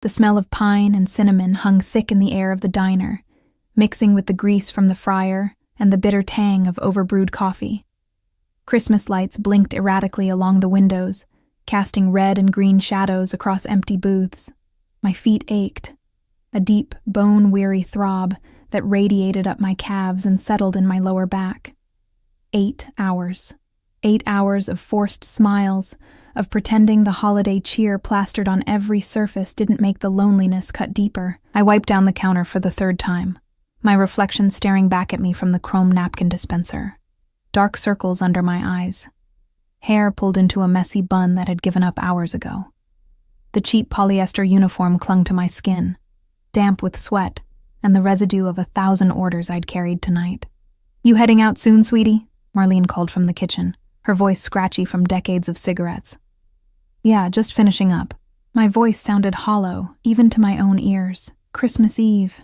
The smell of pine and cinnamon hung thick in the air of the diner, mixing with the grease from the fryer and the bitter tang of overbrewed coffee. Christmas lights blinked erratically along the windows, casting red and green shadows across empty booths. My feet ached, a deep, bone-weary throb that radiated up my calves and settled in my lower back. 8 hours. 8 hours of forced smiles, of pretending the holiday cheer plastered on every surface didn't make the loneliness cut deeper. I wiped down the counter for the 3rd time, my reflection staring back at me from the chrome napkin dispenser. Dark circles under my eyes. Hair pulled into a messy bun that had given up hours ago. The cheap polyester uniform clung to my skin, damp with sweat and the residue of 1,000 orders I'd carried tonight. "You heading out soon, sweetie?" Marlene called from the kitchen, her voice scratchy from decades of cigarettes. "Yeah, just finishing up." My voice sounded hollow, even to my own ears. Christmas Eve.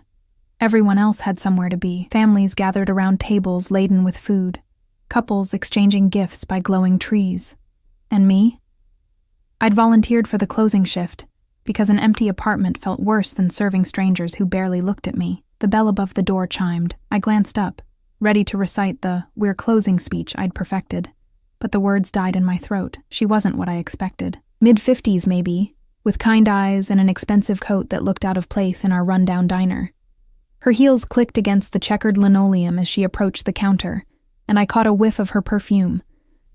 Everyone else had somewhere to be. Families gathered around tables laden with food. Couples exchanging gifts by glowing trees. And me? I'd volunteered for the closing shift, because an empty apartment felt worse than serving strangers who barely looked at me. The bell above the door chimed. I glanced up, ready to recite the "we're closing" speech I'd perfected. But the words died in my throat. She wasn't what I expected. Mid-50s, maybe, with kind eyes and an expensive coat that looked out of place in our rundown diner. Her heels clicked against the checkered linoleum as she approached the counter, and I caught a whiff of her perfume,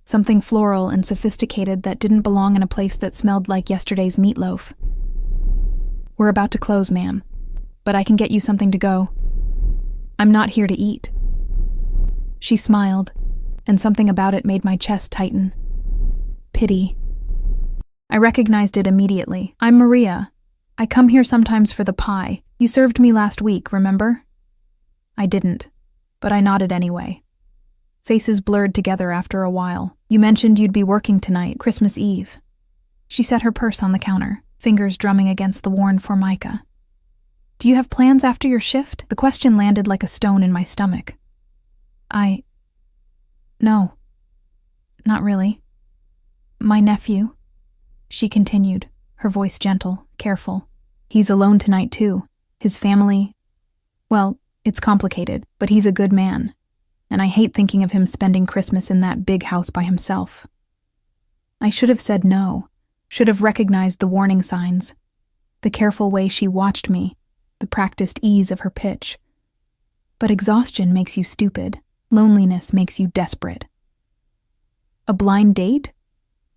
something floral and sophisticated that didn't belong in a place that smelled like yesterday's meatloaf. "We're about to close, ma'am, but I can get you something to go. I'm not here to eat." She smiled, and something about it made my chest tighten. Pity. I recognized it immediately. "I'm Maria. I come here sometimes for the pie. You served me last week, remember?" I didn't, but I nodded anyway. Faces blurred together after a while. "You mentioned you'd be working tonight, Christmas Eve." She set her purse on the counter, fingers drumming against the worn formica. "Do you have plans after your shift?" The question landed like a stone in my stomach. No, not really. "My nephew," she continued, her voice gentle, careful. "He's alone tonight too. His family, well, it's complicated, but he's a good man. And I hate thinking of him spending Christmas in that big house by himself." I should have said no, should have recognized the warning signs, the careful way she watched me, the practiced ease of her pitch. But exhaustion makes you stupid. Loneliness makes you desperate. "A blind date?"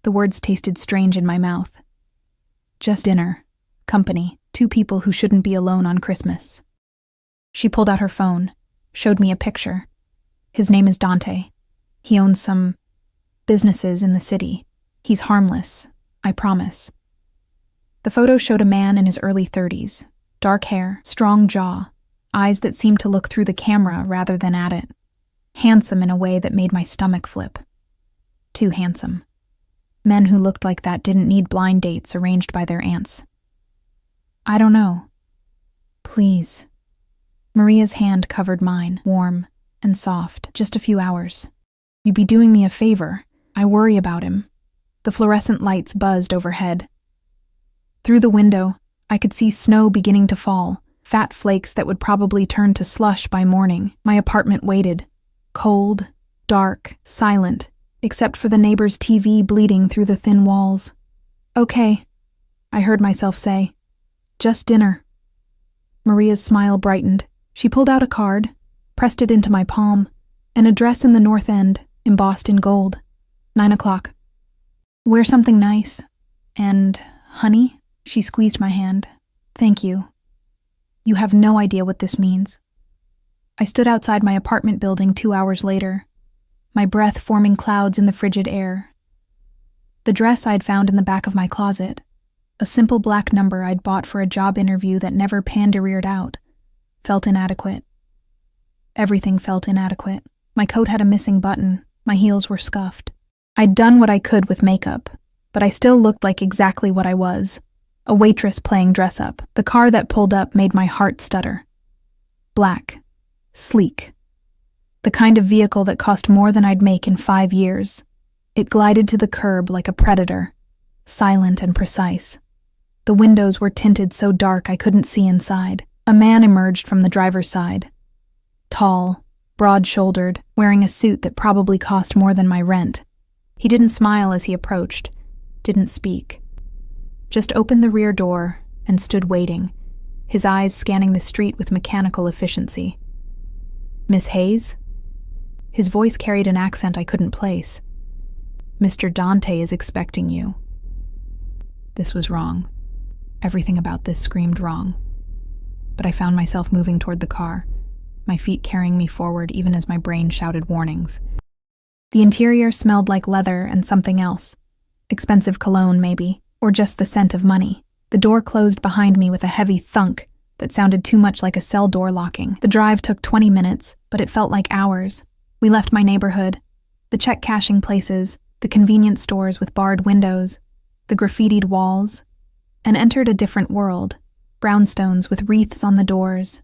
The words tasted strange in my mouth. "Just dinner, company, 2 people who shouldn't be alone on Christmas." She pulled out her phone, showed me a picture. "His name is Dante. He owns some businesses in the city. He's harmless, I promise." The photo showed a man in his early 30s, dark hair, strong jaw, eyes that seemed to look through the camera rather than at it. Handsome in a way that made my stomach flip. Too handsome. Men who looked like that didn't need blind dates arranged by their aunts. "I don't know. Please." Maria's hand covered mine, warm and soft. "Just a few hours. You'd be doing me a favor. I worry about him." The fluorescent lights buzzed overhead. Through the window, I could see snow beginning to fall, fat flakes that would probably turn to slush by morning. My apartment waited. Cold, dark, silent, except for the neighbor's TV bleeding through the thin walls. "Okay," I heard myself say. "Just dinner." Maria's smile brightened. She pulled out a card, pressed it into my palm, an address in the North End, embossed in gold. 9 o'clock. "Wear something nice. And, honey," she squeezed my hand. "Thank you. You have no idea what this means." I stood outside my apartment building 2 hours later, my breath forming clouds in the frigid air. The dress I'd found in the back of my closet, a simple black number I'd bought for a job interview that never pandereered out, felt inadequate. Everything felt inadequate. My coat had a missing button, my heels were scuffed. I'd done what I could with makeup, but I still looked like exactly what I was, a waitress playing dress-up. The car that pulled up made my heart stutter. Black. Sleek. The kind of vehicle that cost more than I'd make in 5 years. It glided to the curb like a predator, silent and precise. The windows were tinted so dark I couldn't see inside. A man emerged from the driver's side. Tall, broad-shouldered, wearing a suit that probably cost more than my rent. He didn't smile as he approached, didn't speak. Just opened the rear door and stood waiting, his eyes scanning the street with mechanical efficiency. "Miss Hayes?" His voice carried an accent I couldn't place. "Mr. Dante is expecting you." This was wrong. Everything about this screamed wrong. But I found myself moving toward the car, my feet carrying me forward even as my brain shouted warnings. The interior smelled like leather and something else. Expensive cologne, maybe, or just the scent of money. The door closed behind me with a heavy thunk that sounded too much like a cell door locking. The drive took 20 minutes, but it felt like hours. We left my neighborhood, the check-cashing places, the convenience stores with barred windows, the graffitied walls, and entered a different world, brownstones with wreaths on the doors.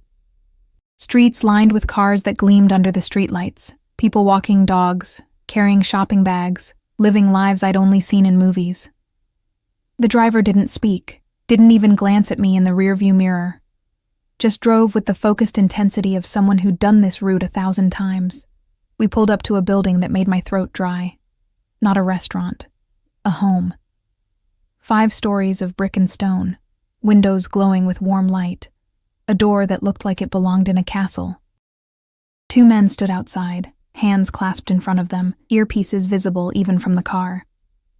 Streets lined with cars that gleamed under the streetlights, people walking dogs, carrying shopping bags, living lives I'd only seen in movies. The driver didn't speak, didn't even glance at me in the rearview mirror. Just drove with the focused intensity of someone who'd done this route 1,000 times. We pulled up to a building that made my throat dry. Not a restaurant. A home. 5 stories of brick and stone, windows glowing with warm light, a door that looked like it belonged in a castle. 2 men stood outside, hands clasped in front of them, earpieces visible even from the car.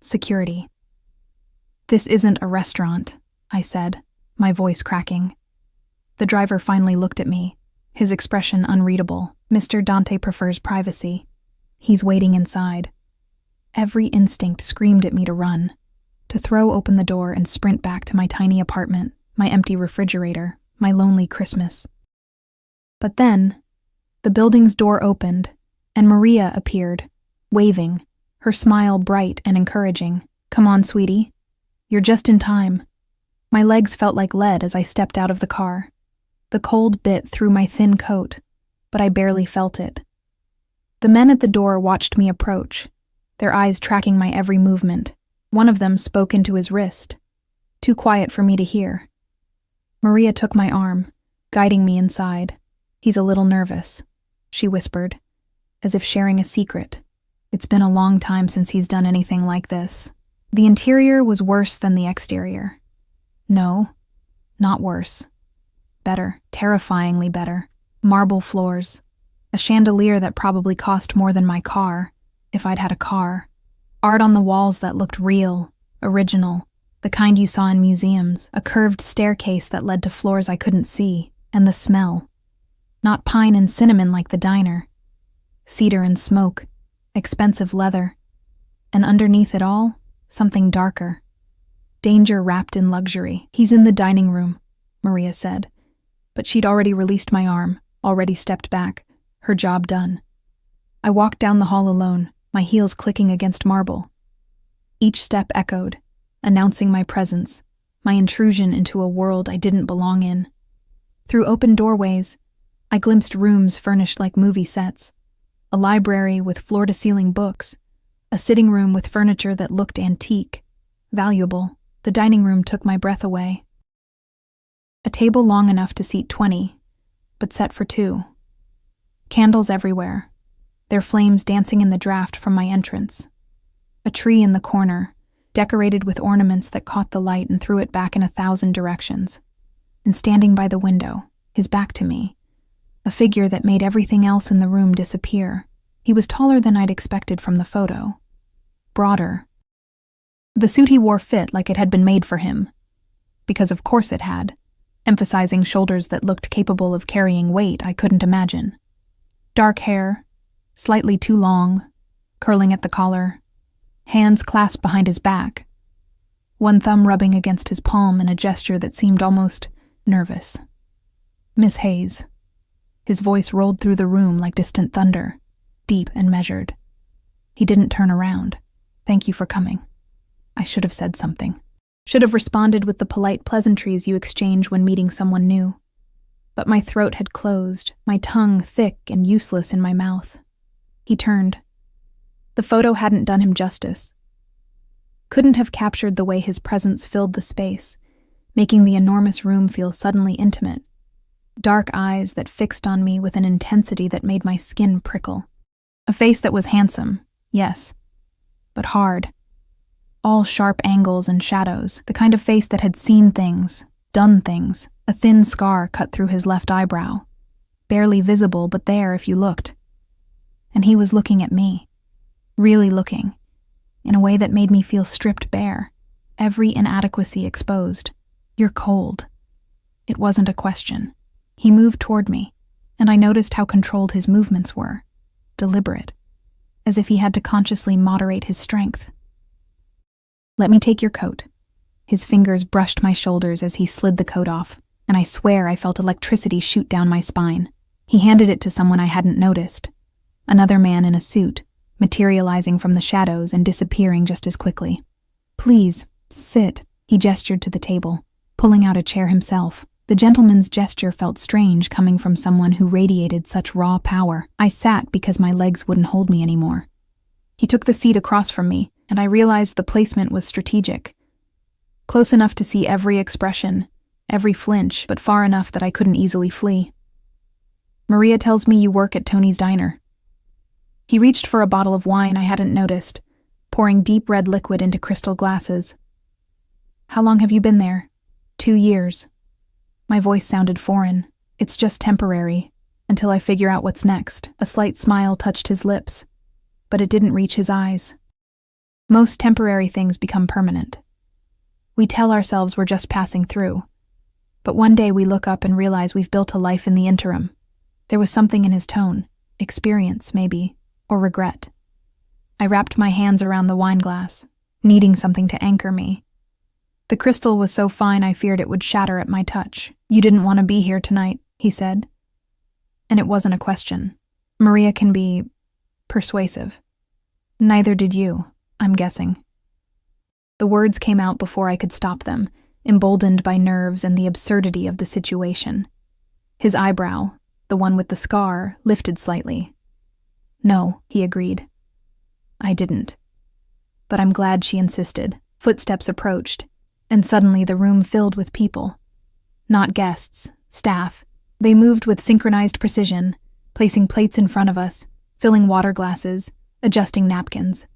Security. "This isn't a restaurant," I said, my voice cracking. The driver finally looked at me, his expression unreadable. "Mr. Dante prefers privacy. He's waiting inside." Every instinct screamed at me to run, to throw open the door and sprint back to my tiny apartment, my empty refrigerator, my lonely Christmas. But then, the building's door opened, and Maria appeared, waving, her smile bright and encouraging. "Come on, sweetie. You're just in time." My legs felt like lead as I stepped out of the car. The cold bit through my thin coat, but I barely felt it. The men at the door watched me approach, their eyes tracking my every movement. One of them spoke into his wrist, too quiet for me to hear. Maria took my arm, guiding me inside. "He's a little nervous," she whispered, as if sharing a secret. "It's been a long time since he's done anything like this." The interior was worse than the exterior. No, not worse. Better, terrifyingly better. Marble floors. A chandelier that probably cost more than my car, if I'd had a car. Art on the walls that looked real, original, the kind you saw in museums. A curved staircase that led to floors I couldn't see, and the smell. Not pine and cinnamon like the diner. Cedar and smoke, expensive leather. And underneath it all, something darker. Danger wrapped in luxury. "He's in the dining room," Maria said. But she'd already released my arm, already stepped back, her job done. I walked down the hall alone, my heels clicking against marble. Each step echoed, announcing my presence, my intrusion into a world I didn't belong in. Through open doorways, I glimpsed rooms furnished like movie sets, a library with floor-to-ceiling books, a sitting room with furniture that looked antique, valuable. The dining room took my breath away. A table long enough to seat 20, but set for 2. Candles everywhere, their flames dancing in the draft from my entrance. A tree in the corner, decorated with ornaments that caught the light and threw it back in 1,000 directions. And standing by the window, his back to me, a figure that made everything else in the room disappear. He was taller than I'd expected from the photo. Broader. The suit he wore fit like it had been made for him. Because of course it had, emphasizing shoulders that looked capable of carrying weight I couldn't imagine. Dark hair, slightly too long, curling at the collar, hands clasped behind his back, one thumb rubbing against his palm in a gesture that seemed almost nervous. "Miss Hayes." His voice rolled through the room like distant thunder, deep and measured. He didn't turn around. "Thank you for coming." I should have said something. Should have responded with the polite pleasantries you exchange when meeting someone new. But my throat had closed, my tongue thick and useless in my mouth. He turned. The photo hadn't done him justice. Couldn't have captured the way his presence filled the space, making the enormous room feel suddenly intimate. Dark eyes that fixed on me with an intensity that made my skin prickle. A face that was handsome, yes, but hard. All sharp angles and shadows, the kind of face that had seen things, done things, a thin scar cut through his left eyebrow. Barely visible, but there if you looked. And he was looking at me. Really looking. In a way that made me feel stripped bare. Every inadequacy exposed. You're cold. It wasn't a question. He moved toward me, and I noticed how controlled his movements were. Deliberate. As if he had to consciously moderate his strength. "Let me take your coat." His fingers brushed my shoulders as he slid the coat off, and I swear I felt electricity shoot down my spine. He handed it to someone I hadn't noticed. Another man in a suit, materializing from the shadows and disappearing just as quickly. "Please, sit," he gestured to the table, pulling out a chair himself. The gentleman's gesture felt strange coming from someone who radiated such raw power. I sat because my legs wouldn't hold me anymore. He took the seat across from me, and I realized the placement was strategic. Close enough to see every expression, every flinch, but far enough that I couldn't easily flee. "Maria tells me you work at Tony's diner." He reached for a bottle of wine I hadn't noticed, pouring deep red liquid into crystal glasses. "How long have you been there?" 2 years. My voice sounded foreign. "It's just temporary, until I figure out what's next." A slight smile touched his lips, but it didn't reach his eyes. Most temporary things become permanent. We tell ourselves we're just passing through, but one day we look up and realize we've built a life in the interim. There was something in his tone, experience maybe, or regret. I wrapped my hands around the wine glass, needing something to anchor me. The crystal was so fine I feared it would shatter at my touch. "You didn't want to be here tonight," he said. And it wasn't a question. Maria can be persuasive. "Neither did you, I'm guessing." The words came out before I could stop them, emboldened by nerves and the absurdity of the situation. His eyebrow, the one with the scar, lifted slightly. "No," he agreed. I didn't. But I'm glad she insisted. Footsteps approached, and suddenly the room filled with people. Not guests, staff. They moved with synchronized precision, placing plates in front of us, filling water glasses, adjusting napkins.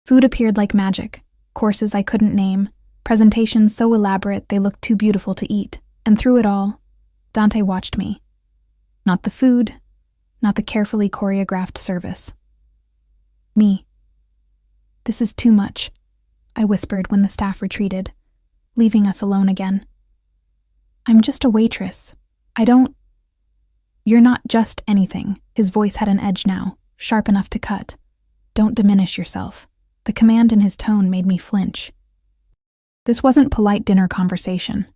Food appeared like magic, courses I couldn't name, presentations so elaborate they looked too beautiful to eat. And through it all, Dante watched me. Not the food, not the carefully choreographed service. Me. "This is too much," I whispered when the staff retreated, leaving us alone again. "I'm just a waitress. You're not just anything." His voice had an edge now, sharp enough to cut. "Don't diminish yourself." The command in his tone made me flinch. This wasn't polite dinner conversation.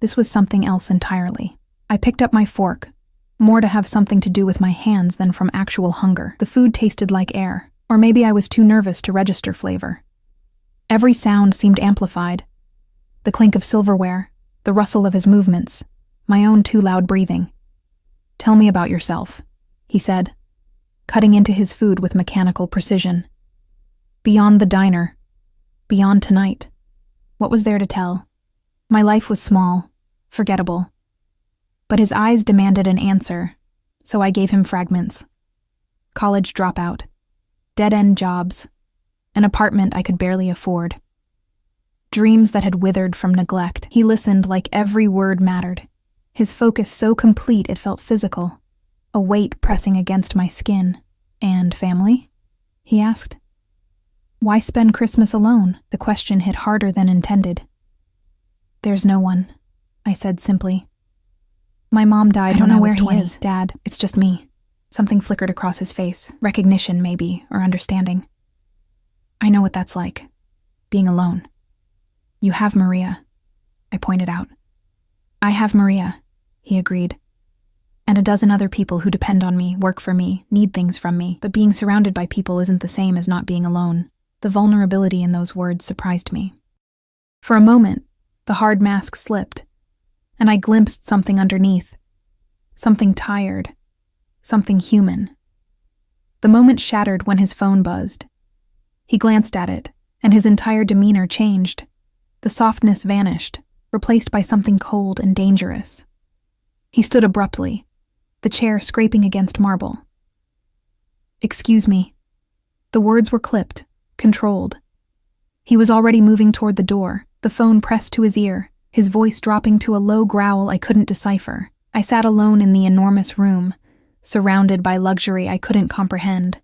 This was something else entirely. I picked up my fork, more to have something to do with my hands than from actual hunger. The food tasted like air, or maybe I was too nervous to register flavor. Every sound seemed amplified. The clink of silverware, the rustle of his movements, my own too loud breathing. "Tell me about yourself," he said, cutting into his food with mechanical precision. Beyond the diner, beyond tonight, what was there to tell? My life was small, forgettable. But his eyes demanded an answer, so I gave him fragments. College dropout, dead-end jobs, an apartment I could barely afford. Dreams that had withered from neglect. He listened like every word mattered. His focus so complete it felt physical, a weight pressing against my skin. "And family?" he asked. "Why spend Christmas alone?" The question hit harder than intended. "There's no one," I said simply. "My mom died when I was 20. I don't know where he is, Dad. It's just me." Something flickered across his face. Recognition, maybe, or understanding. "I know what that's like, being alone." "You have Maria," I pointed out. "I have Maria," he agreed. "And a dozen other people who depend on me, work for me, need things from me. But being surrounded by people isn't the same as not being alone." The vulnerability in those words surprised me. For a moment, the hard mask slipped, and I glimpsed something underneath. Something tired. Something human. The moment shattered when his phone buzzed. He glanced at it, and his entire demeanor changed. The softness vanished, replaced by something cold and dangerous. He stood abruptly, the chair scraping against marble. "Excuse me." The words were clipped, controlled. He was already moving toward the door, the phone pressed to his ear, his voice dropping to a low growl I couldn't decipher. I sat alone in the enormous room, surrounded by luxury I couldn't comprehend,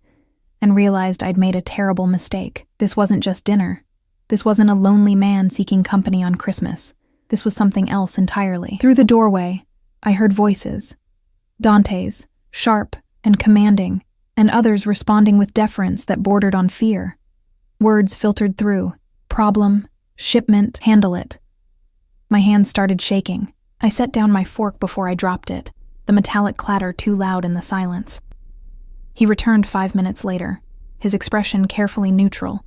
and realized I'd made a terrible mistake. This wasn't just dinner. This wasn't a lonely man seeking company on Christmas. This was something else entirely. Through the doorway, I heard voices. Dante's, sharp and commanding, and others responding with deference that bordered on fear. Words filtered through. Problem, shipment, handle it. My hands started shaking. I set down my fork before I dropped it, the metallic clatter too loud in the silence. He returned 5 minutes later, his expression carefully neutral,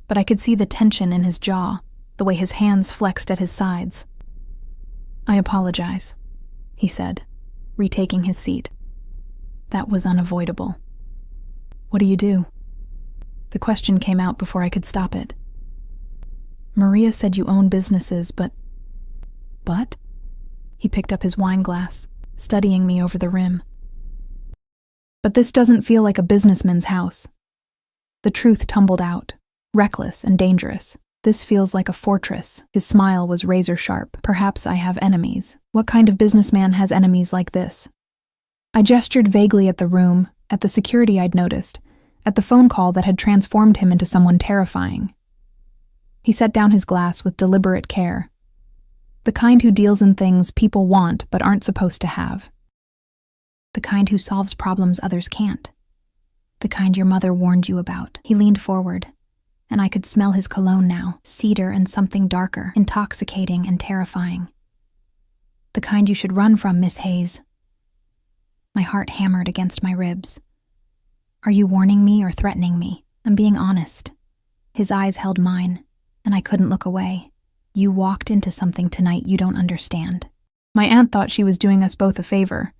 but I could see the tension in his jaw, the way his hands flexed at his sides. "I apologize," he said, retaking his seat. "That was unavoidable." "What do you do?" The question came out before I could stop it. "Maria said you own businesses, but..." "But?" He picked up his wine glass, studying me over the rim. "But this doesn't feel like a businessman's house." The truth tumbled out, reckless and dangerous. "This feels like a fortress." His smile was razor sharp. "Perhaps I have enemies. What kind of businessman has enemies like this?" I gestured vaguely at the room, at the security I'd noticed, at the phone call that had transformed him into someone terrifying. He set down his glass with deliberate care. "The kind who deals in things people want but aren't supposed to have. The kind who solves problems others can't. The kind your mother warned you about." He leaned forward, and I could smell his cologne now, cedar and something darker, intoxicating and terrifying. "The kind you should run from, Miss Hayes." My heart hammered against my ribs. "Are you warning me or threatening me? I'm being honest." His eyes held mine, and I couldn't look away. "You walked into something tonight you don't understand. My aunt thought she was doing us both a favor,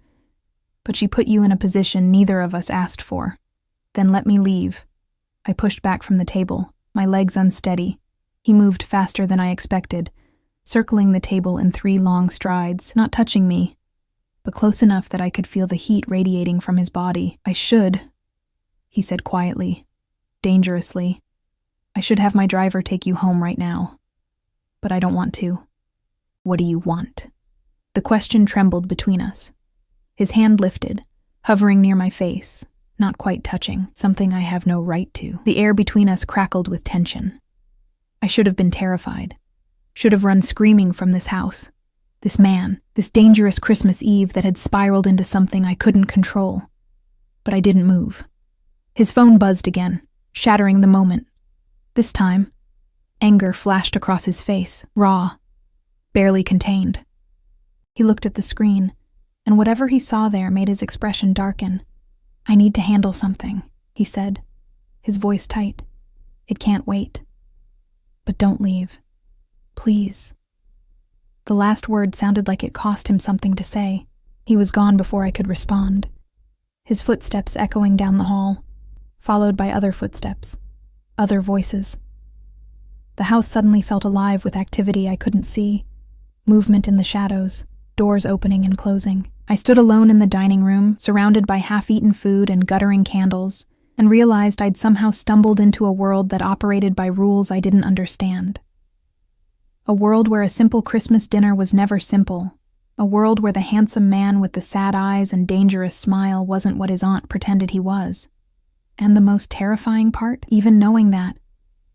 but she put you in a position neither of us asked for. Then let me leave." I pushed back from the table, my legs unsteady. He moved faster than I expected, circling the table in 3 long strides, not touching me, but close enough that I could feel the heat radiating from his body. "I should," he said quietly, dangerously. "I should have my driver take you home right now. But I don't want to." "What do you want?" The question trembled between us. His hand lifted, hovering near my face, not quite touching, "Something I have no right to." The air between us crackled with tension. I should have been terrified, should have run screaming from this house. This man, this dangerous Christmas Eve that had spiraled into something I couldn't control. But I didn't move. His phone buzzed again, shattering the moment. This time, anger flashed across his face, raw, barely contained. He looked at the screen, and whatever he saw there made his expression darken. "I need to handle something," he said, his voice tight. "It can't wait. But don't leave. Please." The last word sounded like it cost him something to say. He was gone before I could respond. His footsteps echoing down the hall, followed by other footsteps, other voices. The house suddenly felt alive with activity I couldn't see, movement in the shadows, doors opening and closing. I stood alone in the dining room, surrounded by half-eaten food and guttering candles, and realized I'd somehow stumbled into a world that operated by rules I didn't understand. A world where a simple Christmas dinner was never simple. A world where the handsome man with the sad eyes and dangerous smile wasn't what his aunt pretended he was. And the most terrifying part, even knowing that,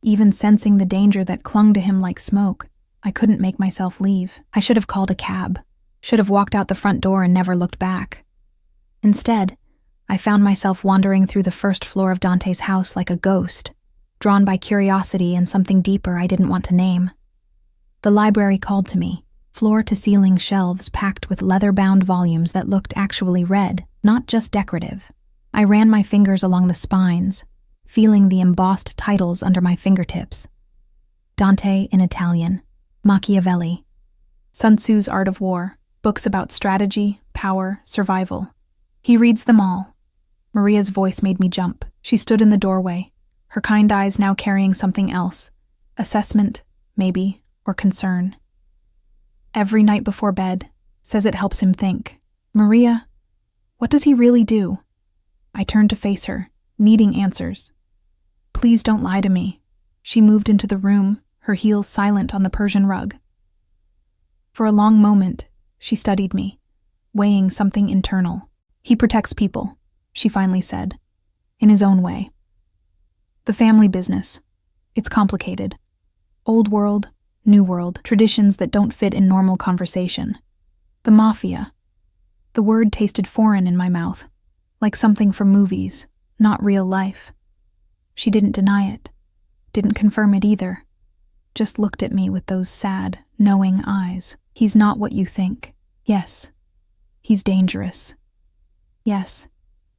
even sensing the danger that clung to him like smoke, I couldn't make myself leave. I should have called a cab, should have walked out the front door and never looked back. Instead, I found myself wandering through the first floor of Dante's house like a ghost, drawn by curiosity and something deeper I didn't want to name. The library called to me, floor-to-ceiling shelves packed with leather-bound volumes that looked actually read, not just decorative. I ran my fingers along the spines, feeling the embossed titles under my fingertips. Dante in Italian, Machiavelli, Sun Tzu's Art of War, books about strategy, power, survival. He reads them all. Maria's voice made me jump. She stood in the doorway, her kind eyes now carrying something else. Assessment, maybe, or concern. Every night before bed, says it helps him think. Maria, what does he really do? I turned to face her, needing answers. Please don't lie to me. She moved into the room, her heels silent on the Persian rug. For a long moment, she studied me, weighing something internal. He protects people, she finally said, in his own way. The family business. It's complicated. Old world, new world, traditions that don't fit in normal conversation. The Mafia. The word tasted foreign in my mouth, like something from movies, not real life. She didn't deny it, didn't confirm it either, just looked at me with those sad, knowing eyes. He's not what you think. Yes, he's dangerous. Yes,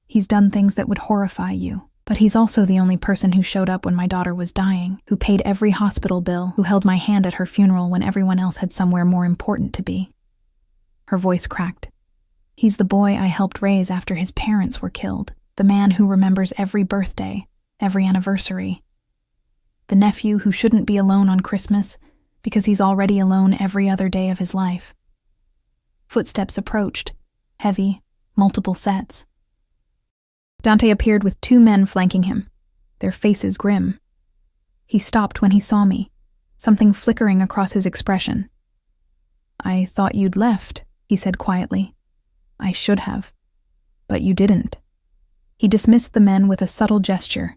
he's done things that would horrify you. But he's also the only person who showed up when my daughter was dying, who paid every hospital bill, who held my hand at her funeral when everyone else had somewhere more important to be. Her voice cracked. He's the boy I helped raise after his parents were killed, the man who remembers every birthday, every anniversary. The nephew who shouldn't be alone on Christmas because he's already alone every other day of his life. Footsteps approached, heavy, multiple sets. Dante appeared with 2 men flanking him, their faces grim. He stopped when he saw me, something flickering across his expression. I thought you'd left, he said quietly. I should have, but you didn't. He dismissed the men with a subtle gesture,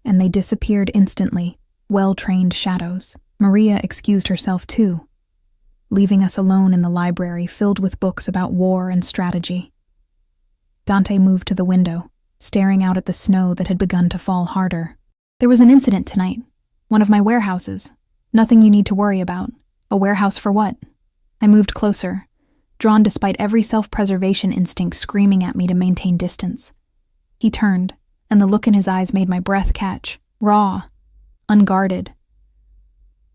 and they disappeared instantly, well-trained shadows. Maria excused herself too, leaving us alone in the library filled with books about war and strategy. Dante moved to the window, staring out at the snow that had begun to fall harder. There was an incident tonight. One of my warehouses. Nothing you need to worry about. A warehouse for what? I moved closer, drawn despite every self-preservation instinct screaming at me to maintain distance. He turned, and the look in his eyes made my breath catch. Raw. Unguarded.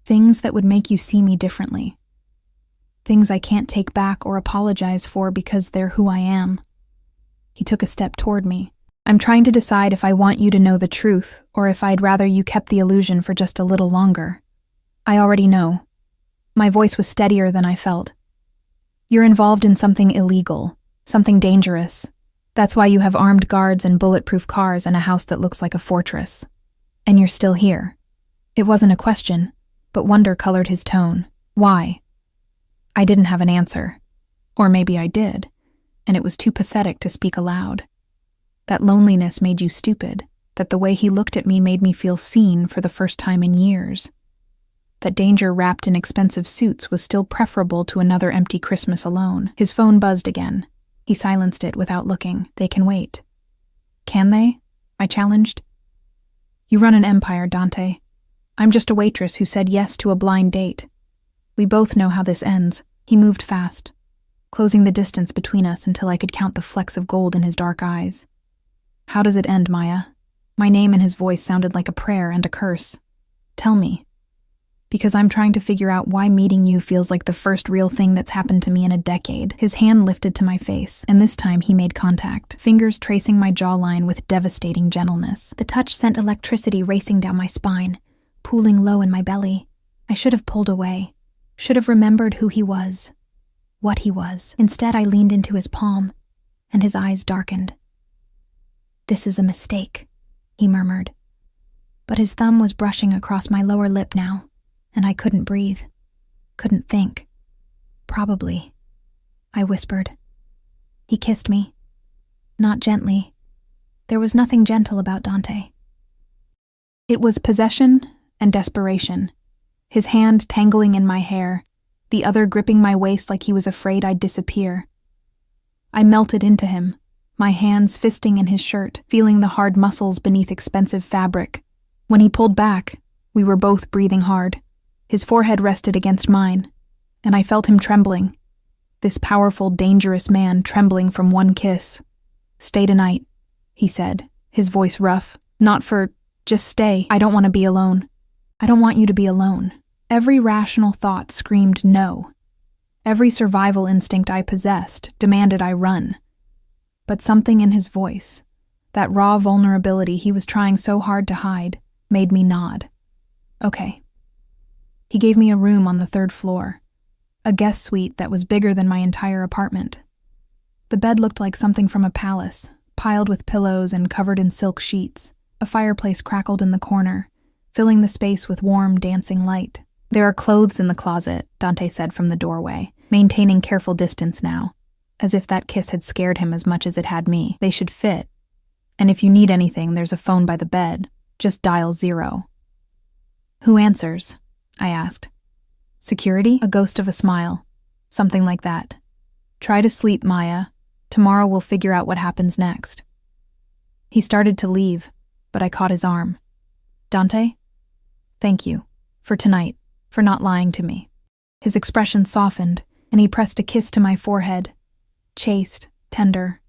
Things that would make you see me differently. Things I can't take back or apologize for because they're who I am. He took a step toward me. I'm trying to decide if I want you to know the truth or if I'd rather you kept the illusion for just a little longer. I already know. My voice was steadier than I felt. You're involved in something illegal, something dangerous. That's why you have armed guards and bulletproof cars and a house that looks like a fortress. And you're still here. It wasn't a question, but wonder colored his tone. Why? I didn't have an answer. Or maybe I did, and it was too pathetic to speak aloud. That loneliness made you stupid, that the way he looked at me made me feel seen for the first time in years. That danger wrapped in expensive suits was still preferable to another empty Christmas alone. His phone buzzed again. He silenced it without looking. They can wait. Can they? I challenged. You run an empire, Dante. I'm just a waitress who said yes to a blind date. We both know how this ends. He moved fast, closing the distance between us until I could count the flecks of gold in his dark eyes. How does it end, Maya? My name and his voice sounded like a prayer and a curse. Tell me. Because I'm trying to figure out why meeting you feels like the first real thing that's happened to me in a decade. His hand lifted to my face, and this time he made contact, fingers tracing my jawline with devastating gentleness. The touch sent electricity racing down my spine, pooling low in my belly. I should have pulled away, should have remembered who he was, what he was. Instead, I leaned into his palm, and his eyes darkened. This is a mistake, he murmured. But his thumb was brushing across my lower lip now, and I couldn't breathe, couldn't think. Probably, I whispered. He kissed me. Not gently. There was nothing gentle about Dante. It was possession and desperation, his hand tangling in my hair, the other gripping my waist like he was afraid I'd disappear. I melted into him, my hands fisting in his shirt, feeling the hard muscles beneath expensive fabric. When he pulled back, we were both breathing hard. His forehead rested against mine, and I felt him trembling. This powerful, dangerous man trembling from one kiss. Stay tonight, he said, his voice rough. Just stay. I don't want to be alone. I don't want you to be alone. Every rational thought screamed no. Every survival instinct I possessed demanded I run. But something in his voice, that raw vulnerability he was trying so hard to hide, made me nod. Okay. He gave me a room on the 3rd floor. a guest suite that was bigger than my entire apartment. The bed looked like something from a palace, piled with pillows and covered in silk sheets. A fireplace crackled in the corner, filling the space with warm, dancing light. "There are clothes in the closet," Dante said from the doorway, maintaining careful distance now, as if that kiss had scared him as much as it had me. "They should fit. And if you need anything, there's a phone by the bed. Just dial 0. "Who answers?" I asked. "Security?" A ghost of a smile. "Something like that. Try to sleep, Maya. Tomorrow we'll figure out what happens next." He started to leave, but I caught his arm. "Dante? Thank you. For tonight. For not lying to me." His expression softened, and he pressed a kiss to my forehead. Chaste, tender.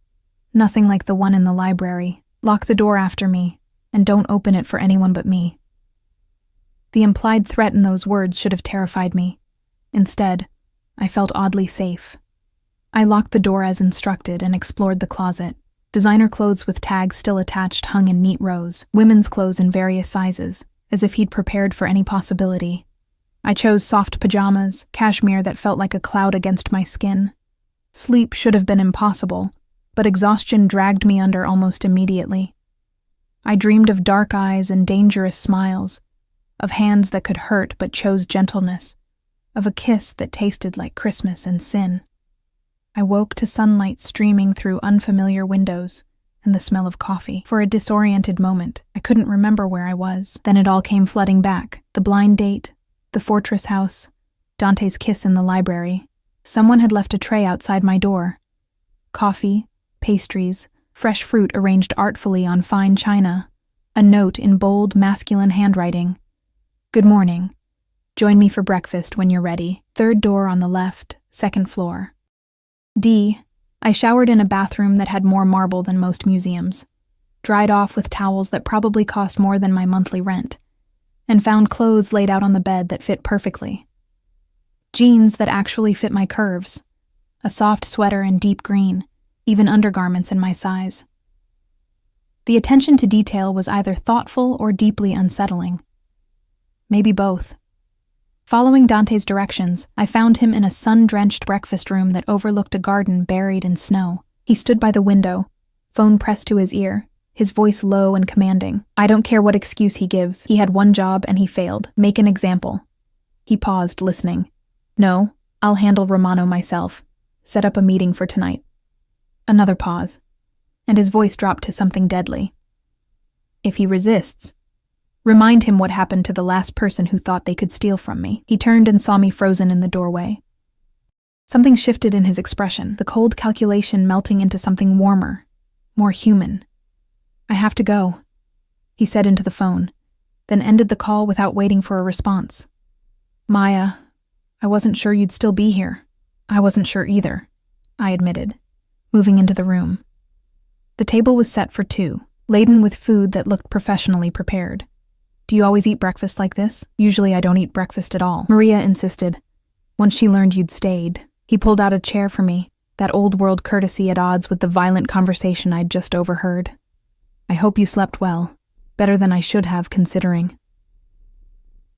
Nothing like the one in the library. "Lock the door after me, and don't open it for anyone but me." The implied threat in those words should have terrified me. Instead, I felt oddly safe. I locked the door as instructed and explored the closet. Designer clothes with tags still attached hung in neat rows, women's clothes in various sizes, as if he'd prepared for any possibility. I chose soft pajamas, cashmere that felt like a cloud against my skin. Sleep should have been impossible, but exhaustion dragged me under almost immediately. I dreamed of dark eyes and dangerous smiles, of hands that could hurt but chose gentleness, of a kiss that tasted like Christmas and sin. I woke to sunlight streaming through unfamiliar windows and the smell of coffee. For a disoriented moment, I couldn't remember where I was. Then it all came flooding back. The blind date, the fortress house, Dante's kiss in the library. Someone had left a tray outside my door. Coffee, pastries, fresh fruit arranged artfully on fine china. A note in bold, masculine handwriting. "Good morning. Join me for breakfast when you're ready. Third door on the left, second floor." D. I showered in a bathroom that had more marble than most museums, dried off with towels that probably cost more than my monthly rent, and found clothes laid out on the bed that fit perfectly. Jeans that actually fit my curves, a soft sweater in deep green, even undergarments in my size. The attention to detail was either thoughtful or deeply unsettling. Maybe both. Following Dante's directions, I found him in a sun-drenched breakfast room that overlooked a garden buried in snow. He stood by the window, phone pressed to his ear, his voice low and commanding. I don't care what excuse he gives. He had one job and he failed. Make an example. He paused, listening. "No, I'll handle Romano myself. Set up a meeting for tonight." Another pause, and his voice dropped to something deadly. "If he resists, remind him what happened to the last person who thought they could steal from me." He turned and saw me frozen in the doorway. Something shifted in his expression, the cold calculation melting into something warmer, more human. "I have to go," he said into the phone, then ended the call without waiting for a response. "Maya, I wasn't sure you'd still be here." "I wasn't sure either," I admitted, moving into the room. The table was set for 2, laden with food that looked professionally prepared. "Do you always eat breakfast like this?" "Usually I don't eat breakfast at all," Maria insisted, once she learned you'd stayed. He pulled out a chair for me, that old-world courtesy at odds with the violent conversation I'd just overheard. "I hope you slept well. Better than I should have, considering."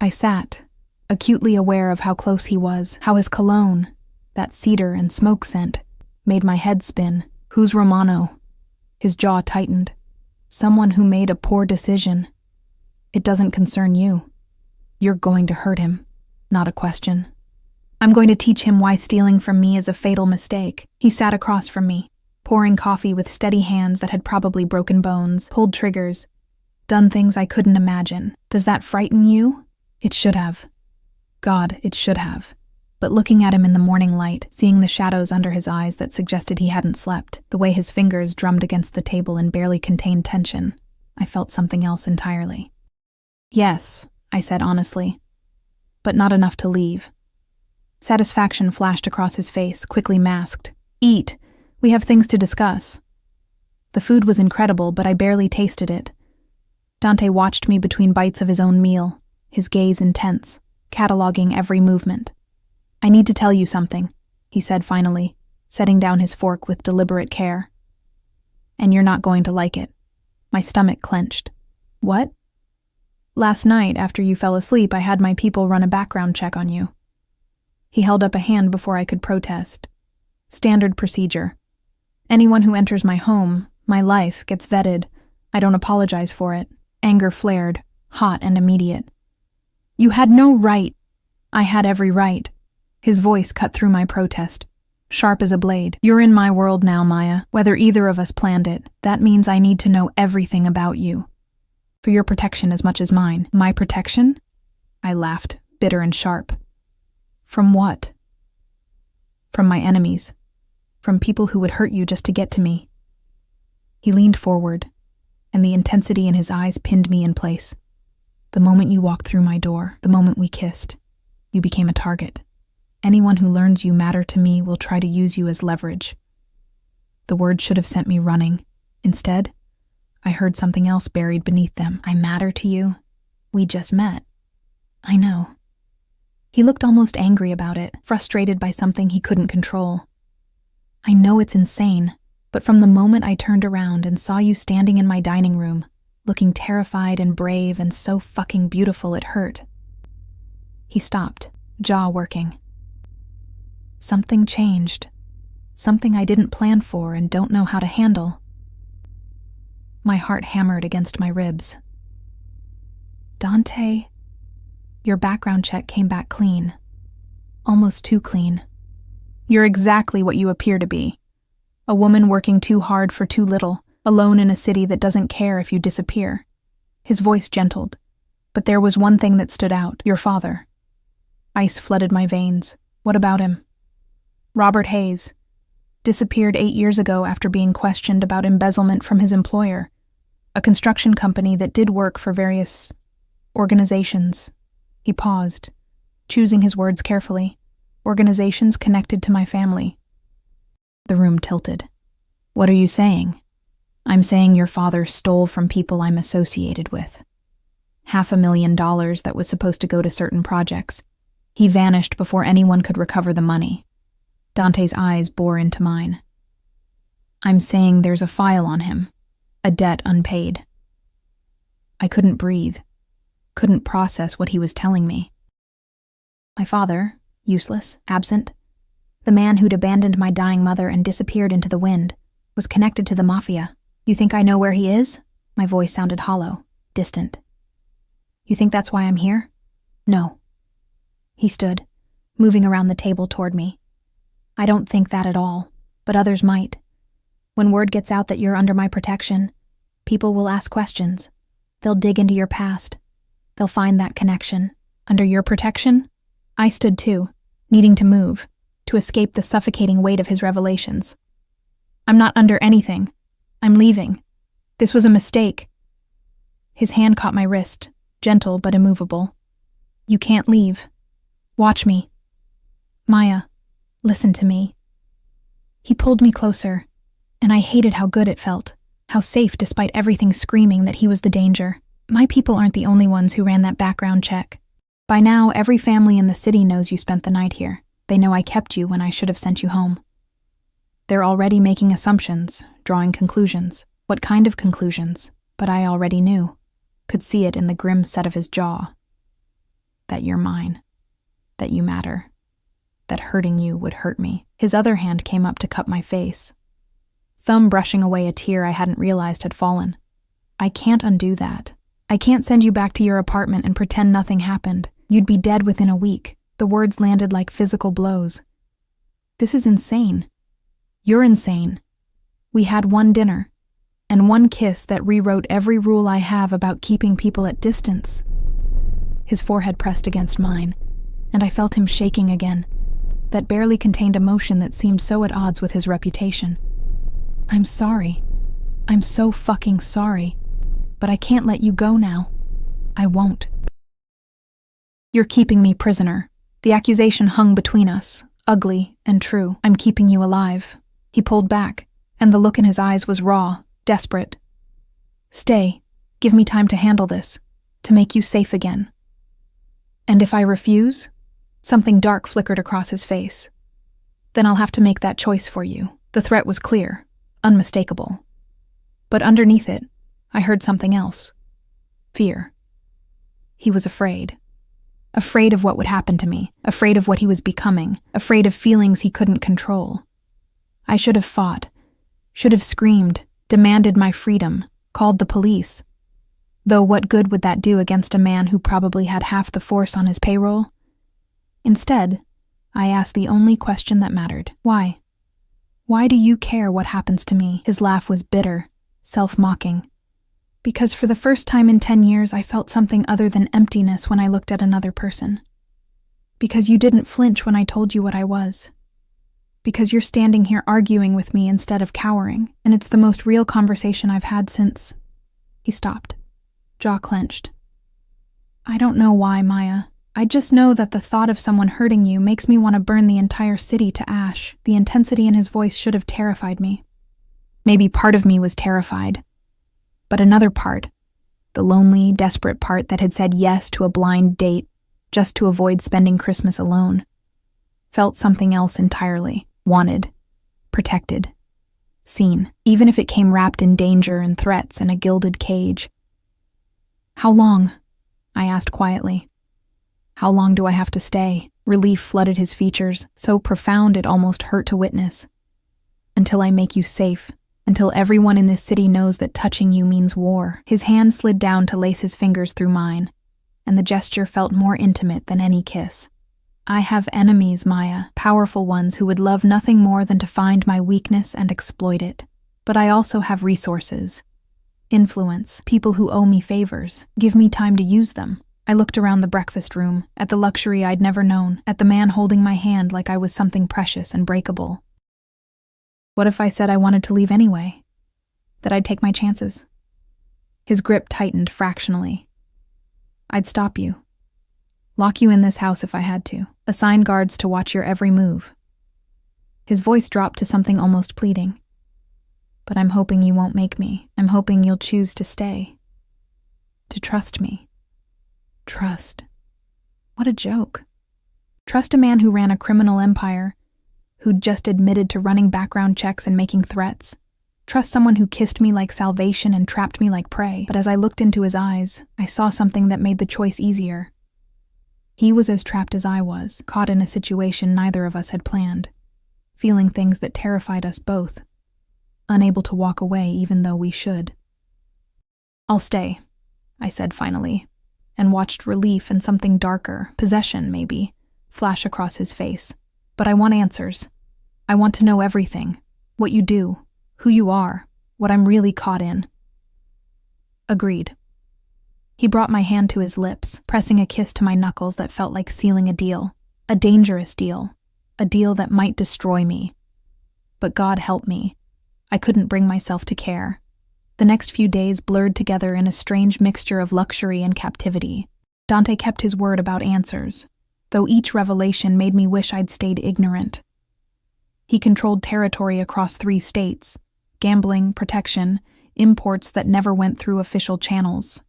I sat, acutely aware of how close he was, how his cologne, that cedar and smoke scent, made my head spin. "Who's Romano?" His jaw tightened. "Someone who made a poor decision. It doesn't concern you. You're going to hurt him. Not a question. I'm going to teach him why stealing from me is a fatal mistake." He sat across from me, pouring coffee with steady hands that had probably broken bones, pulled triggers, done things I couldn't imagine. "Does that frighten you?" It should have. God, it should have. But looking at him in the morning light, seeing the shadows under his eyes that suggested he hadn't slept, the way his fingers drummed against the table in barely contained tension, I felt something else entirely. "Yes," I said honestly, "but not enough to leave." Satisfaction flashed across his face, quickly masked. "Eat. We have things to discuss." The food was incredible, but I barely tasted it. Dante watched me between bites of his own meal, his gaze intense, cataloging every movement. "I need to tell you something," he said finally, setting down his fork with deliberate care. "And you're not going to like it." My stomach clenched. "What?" "Last night, after you fell asleep, I had my people run a background check on you." He held up a hand before I could protest. Standard procedure. Anyone who enters my home, my life, gets vetted. I don't apologize for it. Anger flared, hot and immediate. You had no right. I had every right. His voice cut through my protest, sharp as a blade. You're in my world now, Maya. Whether either of us planned it, that means I need to know everything about you. For your protection as much as mine. My protection? I laughed, bitter and sharp. From what? From my enemies. From people who would hurt you just to get to me. He leaned forward, and the intensity in his eyes pinned me in place. The moment you walked through my door, the moment we kissed, you became a target. Anyone who learns you matter to me will try to use you as leverage. The words should have sent me running. Instead, I heard something else buried beneath them. I matter to you. We just met. I know. He looked almost angry about it, frustrated by something he couldn't control. I know it's insane, but from the moment I turned around and saw you standing in my dining room, looking terrified and brave and so fucking beautiful it hurt. He stopped, jaw working. Something changed. Something I didn't plan for and don't know how to handle. My heart hammered against my ribs. Dante, your background check came back clean. Almost too clean. You're exactly what you appear to be. A woman working too hard for too little, alone in a city that doesn't care if you disappear. His voice gentled, but there was one thing that stood out: your father. Ice flooded my veins. What about him? Robert Hayes. Disappeared 8 years ago after being questioned about embezzlement from his employer, a construction company that did work for various organizations. He paused, choosing his words carefully. Organizations connected to my family. The room tilted. What are you saying? I'm saying your father stole from people I'm associated with. $500,000 that was supposed to go to certain projects. He vanished before anyone could recover the money. Dante's eyes bore into mine. I'm saying there's a file on him, a debt unpaid. I couldn't breathe, couldn't process what he was telling me. My father, useless, absent, the man who'd abandoned my dying mother and disappeared into the wind, was connected to the Mafia. You think I know where he is? My voice sounded hollow, distant. You think that's why I'm here? No. He stood, moving around the table toward me. I don't think that at all, but others might. When word gets out that you're under my protection, people will ask questions. They'll dig into your past. They'll find that connection. Under your protection? I stood too, needing to move, to escape the suffocating weight of his revelations. I'm not under anything. I'm leaving. This was a mistake. His hand caught my wrist, gentle but immovable. You can't leave. Watch me. Maya, listen to me. He pulled me closer, and I hated how good it felt, how safe despite everything screaming that he was the danger. My people aren't the only ones who ran that background check. By now, every family in the city knows you spent the night here. They know I kept you when I should have sent you home. They're already making assumptions, drawing conclusions. What kind of conclusions? But I already knew. Could see it in the grim set of his jaw. That you're mine. That you matter. That hurting you would hurt me. His other hand came up to cup my face. Thumb brushing away a tear I hadn't realized had fallen. I can't undo that. I can't send you back to your apartment and pretend nothing happened. You'd be dead within a week. The words landed like physical blows. This is insane. You're insane. We had one dinner, and one kiss that rewrote every rule I have about keeping people at distance. His forehead pressed against mine, and I felt him shaking again, that barely contained emotion that seemed so at odds with his reputation. I'm sorry. I'm so fucking sorry. But I can't let you go now. I won't. You're keeping me prisoner. The accusation hung between us, ugly and true. I'm keeping you alive. He pulled back, and the look in his eyes was raw, desperate. Stay. Give me time to handle this, to make you safe again. And if I refuse? Something dark flickered across his face. Then I'll have to make that choice for you. The threat was clear, unmistakable. But underneath it, I heard something else. Fear. He was afraid. afraid of what would happen to me, afraid of what he was becoming, afraid of feelings he couldn't control. I should have fought, should have screamed, demanded my freedom, called the police. Though what good would that do against a man who probably had half the force on his payroll? Instead, I asked the only question that mattered. Why? Why do you care what happens to me? His laugh was bitter, self-mocking. Because for the first time in 10 years, I felt something other than emptiness when I looked at another person. Because you didn't flinch when I told you what I was. Because you're standing here arguing with me instead of cowering, and it's the most real conversation I've had since... He stopped, jaw clenched. I don't know why, Maya. I just know that the thought of someone hurting you makes me want to burn the entire city to ash. The intensity in his voice should have terrified me. Maybe part of me was terrified. But another part, the lonely, desperate part that had said yes to a blind date just to avoid spending Christmas alone, felt something else entirely. Wanted, protected, seen, even if it came wrapped in danger and threats and a gilded cage. How long? I asked quietly. How long do I have to stay? Relief flooded his features, so profound it almost hurt to witness. Until I make you safe, until everyone in this city knows that touching you means war. His hand slid down to lace his fingers through mine, and the gesture felt more intimate than any kiss. I have enemies, Maya, powerful ones who would love nothing more than to find my weakness and exploit it. But I also have resources. Influence, people who owe me favors. Give me time to use them. I looked around the breakfast room, at the luxury I'd never known, at the man holding my hand like I was something precious and breakable. What if I said I wanted to leave anyway? That I'd take my chances? His grip tightened fractionally. I'd stop you. Lock you in this house if I had to. Assign guards to watch your every move. His voice dropped to something almost pleading. But I'm hoping you won't make me. I'm hoping you'll choose to stay. To trust me. Trust. What a joke. Trust a man who ran a criminal empire, who'd just admitted to running background checks and making threats. Trust someone who kissed me like salvation and trapped me like prey. But as I looked into his eyes, I saw something that made the choice easier. He was as trapped as I was, caught in a situation neither of us had planned, feeling things that terrified us both, unable to walk away even though we should. I'll stay, I said finally, and watched relief and something darker, possession maybe, flash across his face. But I want answers. I want to know everything. What you do, who you are, what I'm really caught in. Agreed. He brought my hand to his lips, pressing a kiss to my knuckles that felt like sealing a deal. A dangerous deal. A deal that might destroy me. But God help me. I couldn't bring myself to care. The next few days blurred together in a strange mixture of luxury and captivity. Dante kept his word about answers, though each revelation made me wish I'd stayed ignorant. He controlled territory across 3 states, gambling, protection, imports that never went through official channels.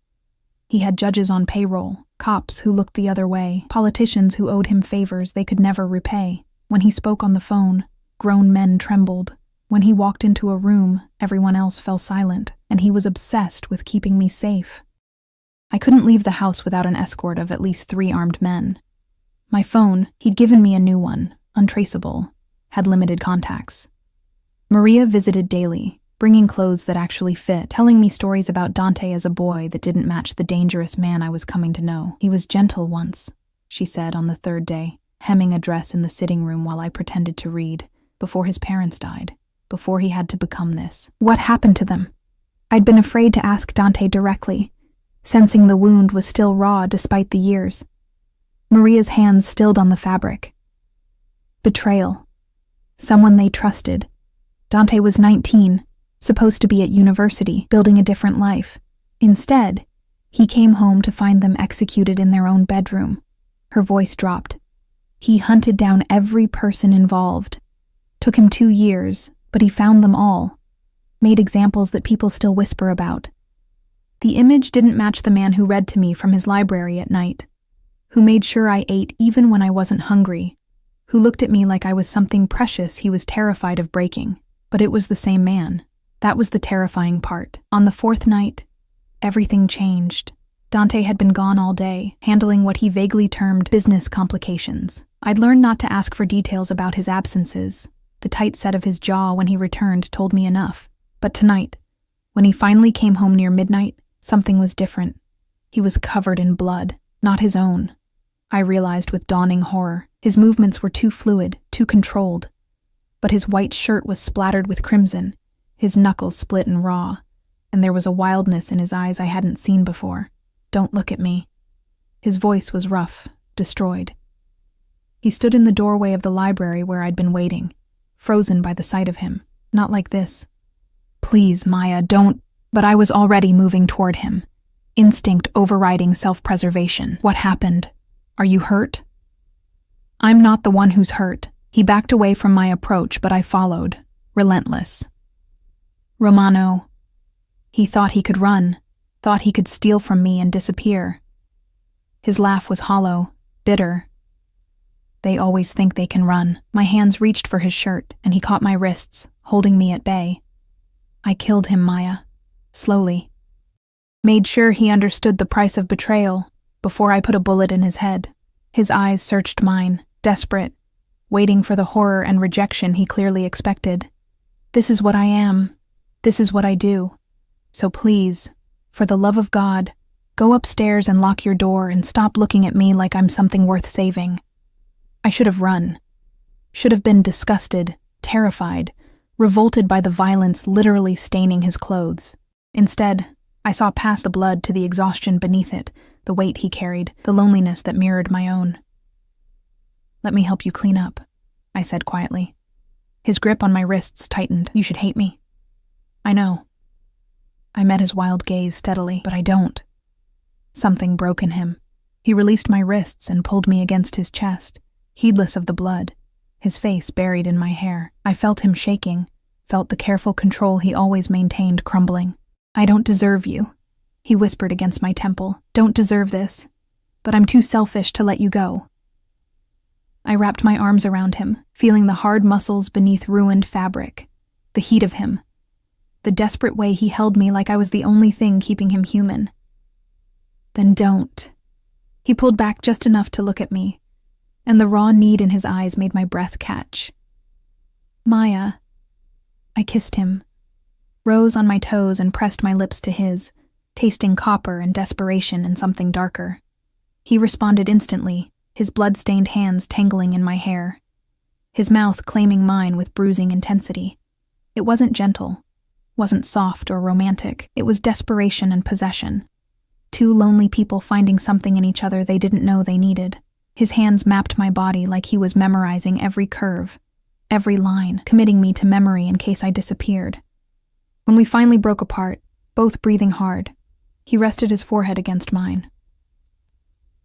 He had judges on payroll, cops who looked the other way, politicians who owed him favors they could never repay. When he spoke on the phone, grown men trembled. When he walked into a room, everyone else fell silent, and he was obsessed with keeping me safe. I couldn't leave the house without an escort of at least 3 armed men. My phone, he'd given me a new one, untraceable, had limited contacts. Maria visited daily, bringing clothes that actually fit, telling me stories about Dante as a boy that didn't match the dangerous man I was coming to know. He was gentle once, she said on the 3rd day, hemming a dress in the sitting room while I pretended to read, before his parents died, before he had to become this. What happened to them? I'd been afraid to ask Dante directly, sensing the wound was still raw despite the years. Maria's hands stilled on the fabric. Betrayal. Someone they trusted. Dante was 19, supposed to be at university, building a different life. Instead, he came home to find them executed in their own bedroom. Her voice dropped. He hunted down every person involved. Took him 2 years, but he found them all. Made examples that people still whisper about. The image didn't match the man who read to me from his library at night, who made sure I ate even when I wasn't hungry, who looked at me like I was something precious he was terrified of breaking. But it was the same man. That was the terrifying part. On the 4th night, everything changed. Dante had been gone all day, handling what he vaguely termed business complications. I'd learned not to ask for details about his absences. The tight set of his jaw when he returned told me enough. But tonight, when he finally came home near midnight, something was different. He was covered in blood, not his own. I realized with dawning horror. His movements were too fluid, too controlled. But his white shirt was splattered with crimson, his knuckles split and raw, and there was a wildness in his eyes I hadn't seen before. "Don't look at me." His voice was rough, destroyed. He stood in the doorway of the library where I'd been waiting, frozen by the sight of him. "Not like this." "Please, Maya, don't." But I was already moving toward him, instinct overriding self-preservation. "What happened? Are you hurt?" "I'm not the one who's hurt." He backed away from my approach, but I followed, relentless. "Romano." He thought he could run, thought he could steal from me and disappear. His laugh was hollow, bitter. "They always think they can run." My hands reached for his shirt, and he caught my wrists, holding me at bay. "I killed him, Maya. Slowly. Made sure he understood the price of betrayal before I put a bullet in his head." His eyes searched mine, desperate, waiting for the horror and rejection he clearly expected. "This is what I am. This is what I do. So please, for the love of God, go upstairs and lock your door and stop looking at me like I'm something worth saving." I should have run. Should have been disgusted, terrified, revolted by the violence literally staining his clothes. Instead, I saw past the blood to the exhaustion beneath it, the weight he carried, the loneliness that mirrored my own. "Let me help you clean up," I said quietly. His grip on my wrists tightened. "You should hate me." "I know." I met his wild gaze steadily, but I don't. Something broke in him. He released my wrists and pulled me against his chest, heedless of the blood, his face buried in my hair. I felt him shaking, felt the careful control he always maintained crumbling. "I don't deserve you," he whispered against my temple. "Don't deserve this, but I'm too selfish to let you go." I wrapped my arms around him, feeling the hard muscles beneath ruined fabric, the heat of him, the desperate way he held me like I was the only thing keeping him human. "Then don't." He pulled back just enough to look at me, and the raw need in his eyes made my breath catch. "Maya." I kissed him, rose on my toes and pressed my lips to his, tasting copper and desperation and something darker. He responded instantly, his blood-stained hands tangling in my hair, his mouth claiming mine with bruising intensity. It wasn't gentle, wasn't soft or romantic. It was desperation and possession. Two lonely people finding something in each other they didn't know they needed. His hands mapped my body like he was memorizing every curve, every line, committing me to memory in case I disappeared. When we finally broke apart, both breathing hard, he rested his forehead against mine.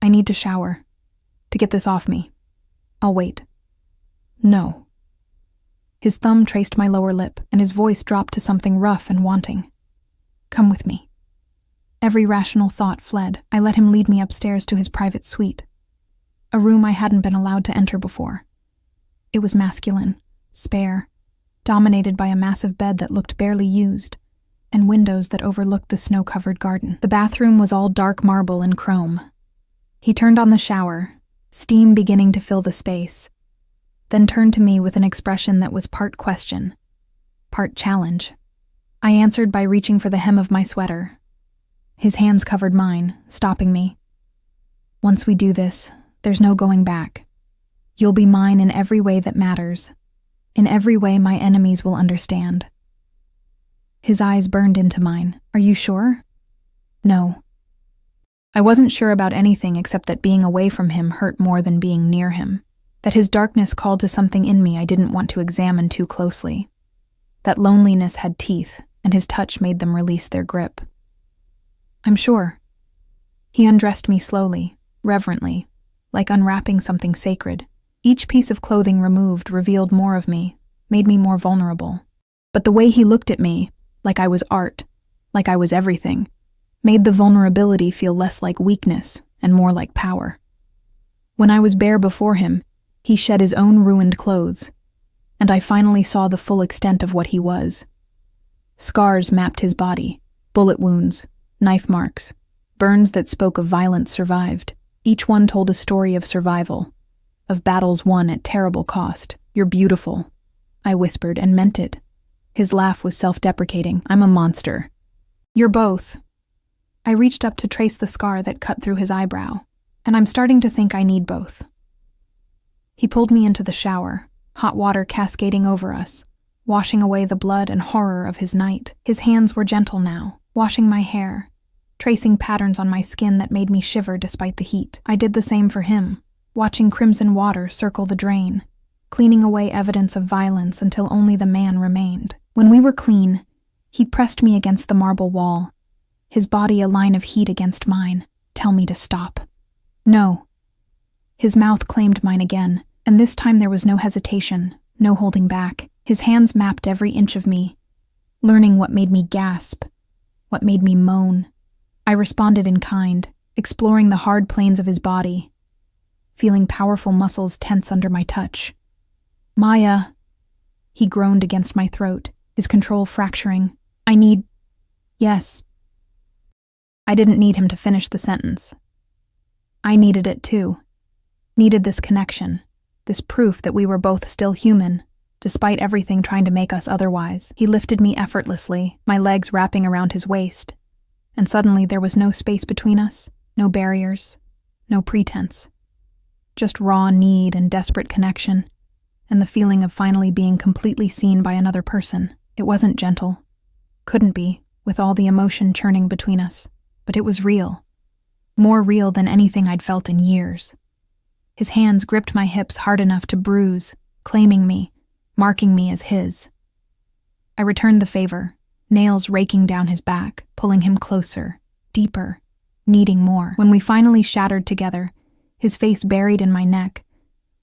"I need to shower. To get this off me. I'll wait." "No." His thumb traced my lower lip, and his voice dropped to something rough and wanting. "Come with me." Every rational thought fled. I let him lead me upstairs to his private suite, a room I hadn't been allowed to enter before. It was masculine, spare, dominated by a massive bed that looked barely used, and windows that overlooked the snow-covered garden. The bathroom was all dark marble and chrome. He turned on the shower, steam beginning to fill the space, then turned to me with an expression that was part question, part challenge. I answered by reaching for the hem of my sweater. His hands covered mine, stopping me. "Once we do this, there's no going back. You'll be mine in every way that matters, in every way my enemies will understand." His eyes burned into mine. "Are you sure?" "No." I wasn't sure about anything except that being away from him hurt more than being near him, that his darkness called to something in me I didn't want to examine too closely, that loneliness had teeth and his touch made them release their grip. "I'm sure." He undressed me slowly, reverently, like unwrapping something sacred. Each piece of clothing removed revealed more of me, made me more vulnerable. But the way he looked at me, like I was art, like I was everything, made the vulnerability feel less like weakness and more like power. When I was bare before him, he shed his own ruined clothes, and I finally saw the full extent of what he was. Scars mapped his body, bullet wounds, knife marks, Burns that spoke of violence survived. Each one told a story of survival, of battles won at terrible cost. "You're beautiful," I whispered and meant it. His laugh was self-deprecating. "I'm a monster." "You're both." I reached up to trace the scar that cut through his eyebrow, and I'm starting to think I need both. He pulled me into the shower, hot water cascading over us, washing away the blood and horror of his night. His hands were gentle now, washing my hair, tracing patterns on my skin that made me shiver despite the heat. I did the same for him, watching crimson water circle the drain, cleaning away evidence of violence until only the man remained. When we were clean, he pressed me against the marble wall, his body a line of heat against mine. "Tell me to stop." "No." His mouth claimed mine again, and this time there was no hesitation, no holding back. His hands mapped every inch of me, learning what made me gasp, what made me moan. I responded in kind, exploring the hard planes of his body, feeling powerful muscles tense under my touch. "Maya," he groaned against my throat, his control fracturing. Yes." I didn't need him to finish the sentence. I needed it too. Needed this connection, this proof that we were both still human, despite everything trying to make us otherwise. He lifted me effortlessly, my legs wrapping around his waist, and suddenly there was no space between us, no barriers, no pretense. Just raw need and desperate connection, and the feeling of finally being completely seen by another person. It wasn't gentle. Couldn't be, with all the emotion churning between us. But it was real. More real than anything I'd felt in years. His hands gripped my hips hard enough to bruise, claiming me, marking me as his. I returned the favor, nails raking down his back, pulling him closer, deeper, needing more. When we finally shattered together, his face buried in my neck,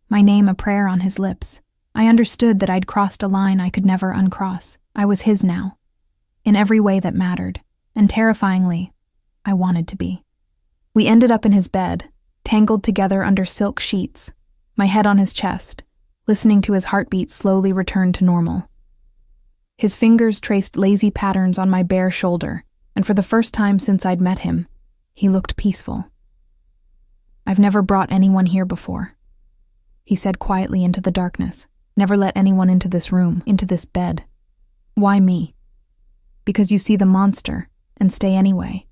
my name a prayer on his lips, I understood that I'd crossed a line I could never uncross. I was his now, in every way that mattered, and terrifyingly, I wanted to be. We ended up in his bed, tangled together under silk sheets, my head on his chest, listening to his heartbeat slowly return to normal. His fingers traced lazy patterns on my bare shoulder, and for the first time since I'd met him, he looked peaceful. "I've never brought anyone here before," he said quietly into the darkness. "Never let anyone into this room, into this bed." "Why me?" "Because you see the monster, and stay anyway.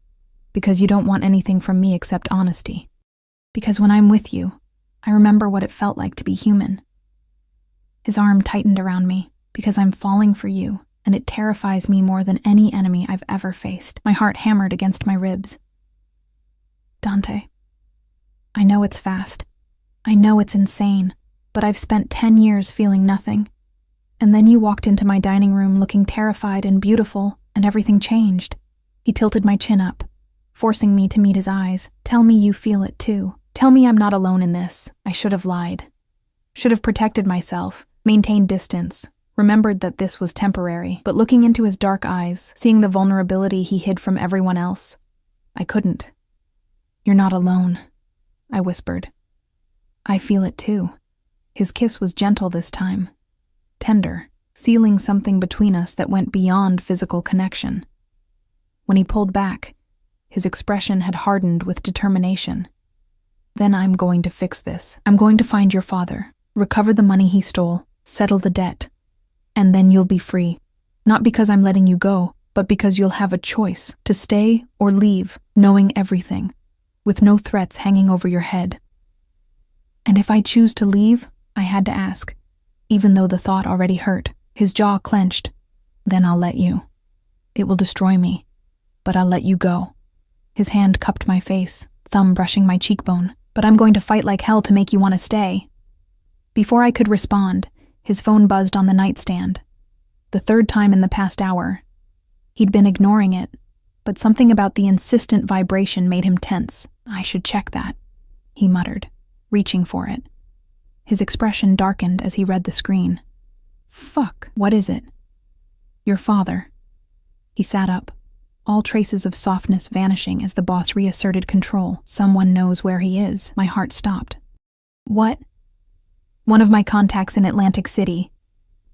Because you don't want anything from me except honesty. Because when I'm with you, I remember what it felt like to be human." His arm tightened around me, "Because I'm falling for you, and it terrifies me more than any enemy I've ever faced." My heart hammered against my ribs. "Dante, I know it's fast. I know it's insane, but I've spent 10 years feeling nothing. And then you walked into my dining room looking terrified and beautiful, and everything changed." He tilted my chin up, forcing me to meet his eyes. "Tell me you feel it too. Tell me I'm not alone in this." I should have lied. Should have protected myself, maintained distance, remembered that this was temporary. But looking into his dark eyes, seeing the vulnerability he hid from everyone else, I couldn't. "You're not alone," I whispered. "I feel it too." His kiss was gentle this time, tender, sealing something between us that went beyond physical connection. When he pulled back, his expression had hardened with determination. "Then I'm going to fix this. I'm going to find your father, recover the money he stole, settle the debt, and then you'll be free. Not because I'm letting you go, but because you'll have a choice to stay or leave, knowing everything, with no threats hanging over your head." And if I choose to leave, I had to ask, even though the thought already hurt. His jaw clenched. "Then I'll let you. It will destroy me, but I'll let you go." His hand cupped my face, thumb brushing my cheekbone. "But I'm going to fight like hell to make you want to stay." Before I could respond, his phone buzzed on the nightstand. The third time in the past hour. He'd been ignoring it, but something about the insistent vibration made him tense. "I should check that," he muttered, reaching for it. His expression darkened as he read the screen. "Fuck, what is it?" "Your father." He sat up, all traces of softness vanishing as the boss reasserted control. "Someone knows where he is." My heart stopped. "What?" "One of my contacts in Atlantic City.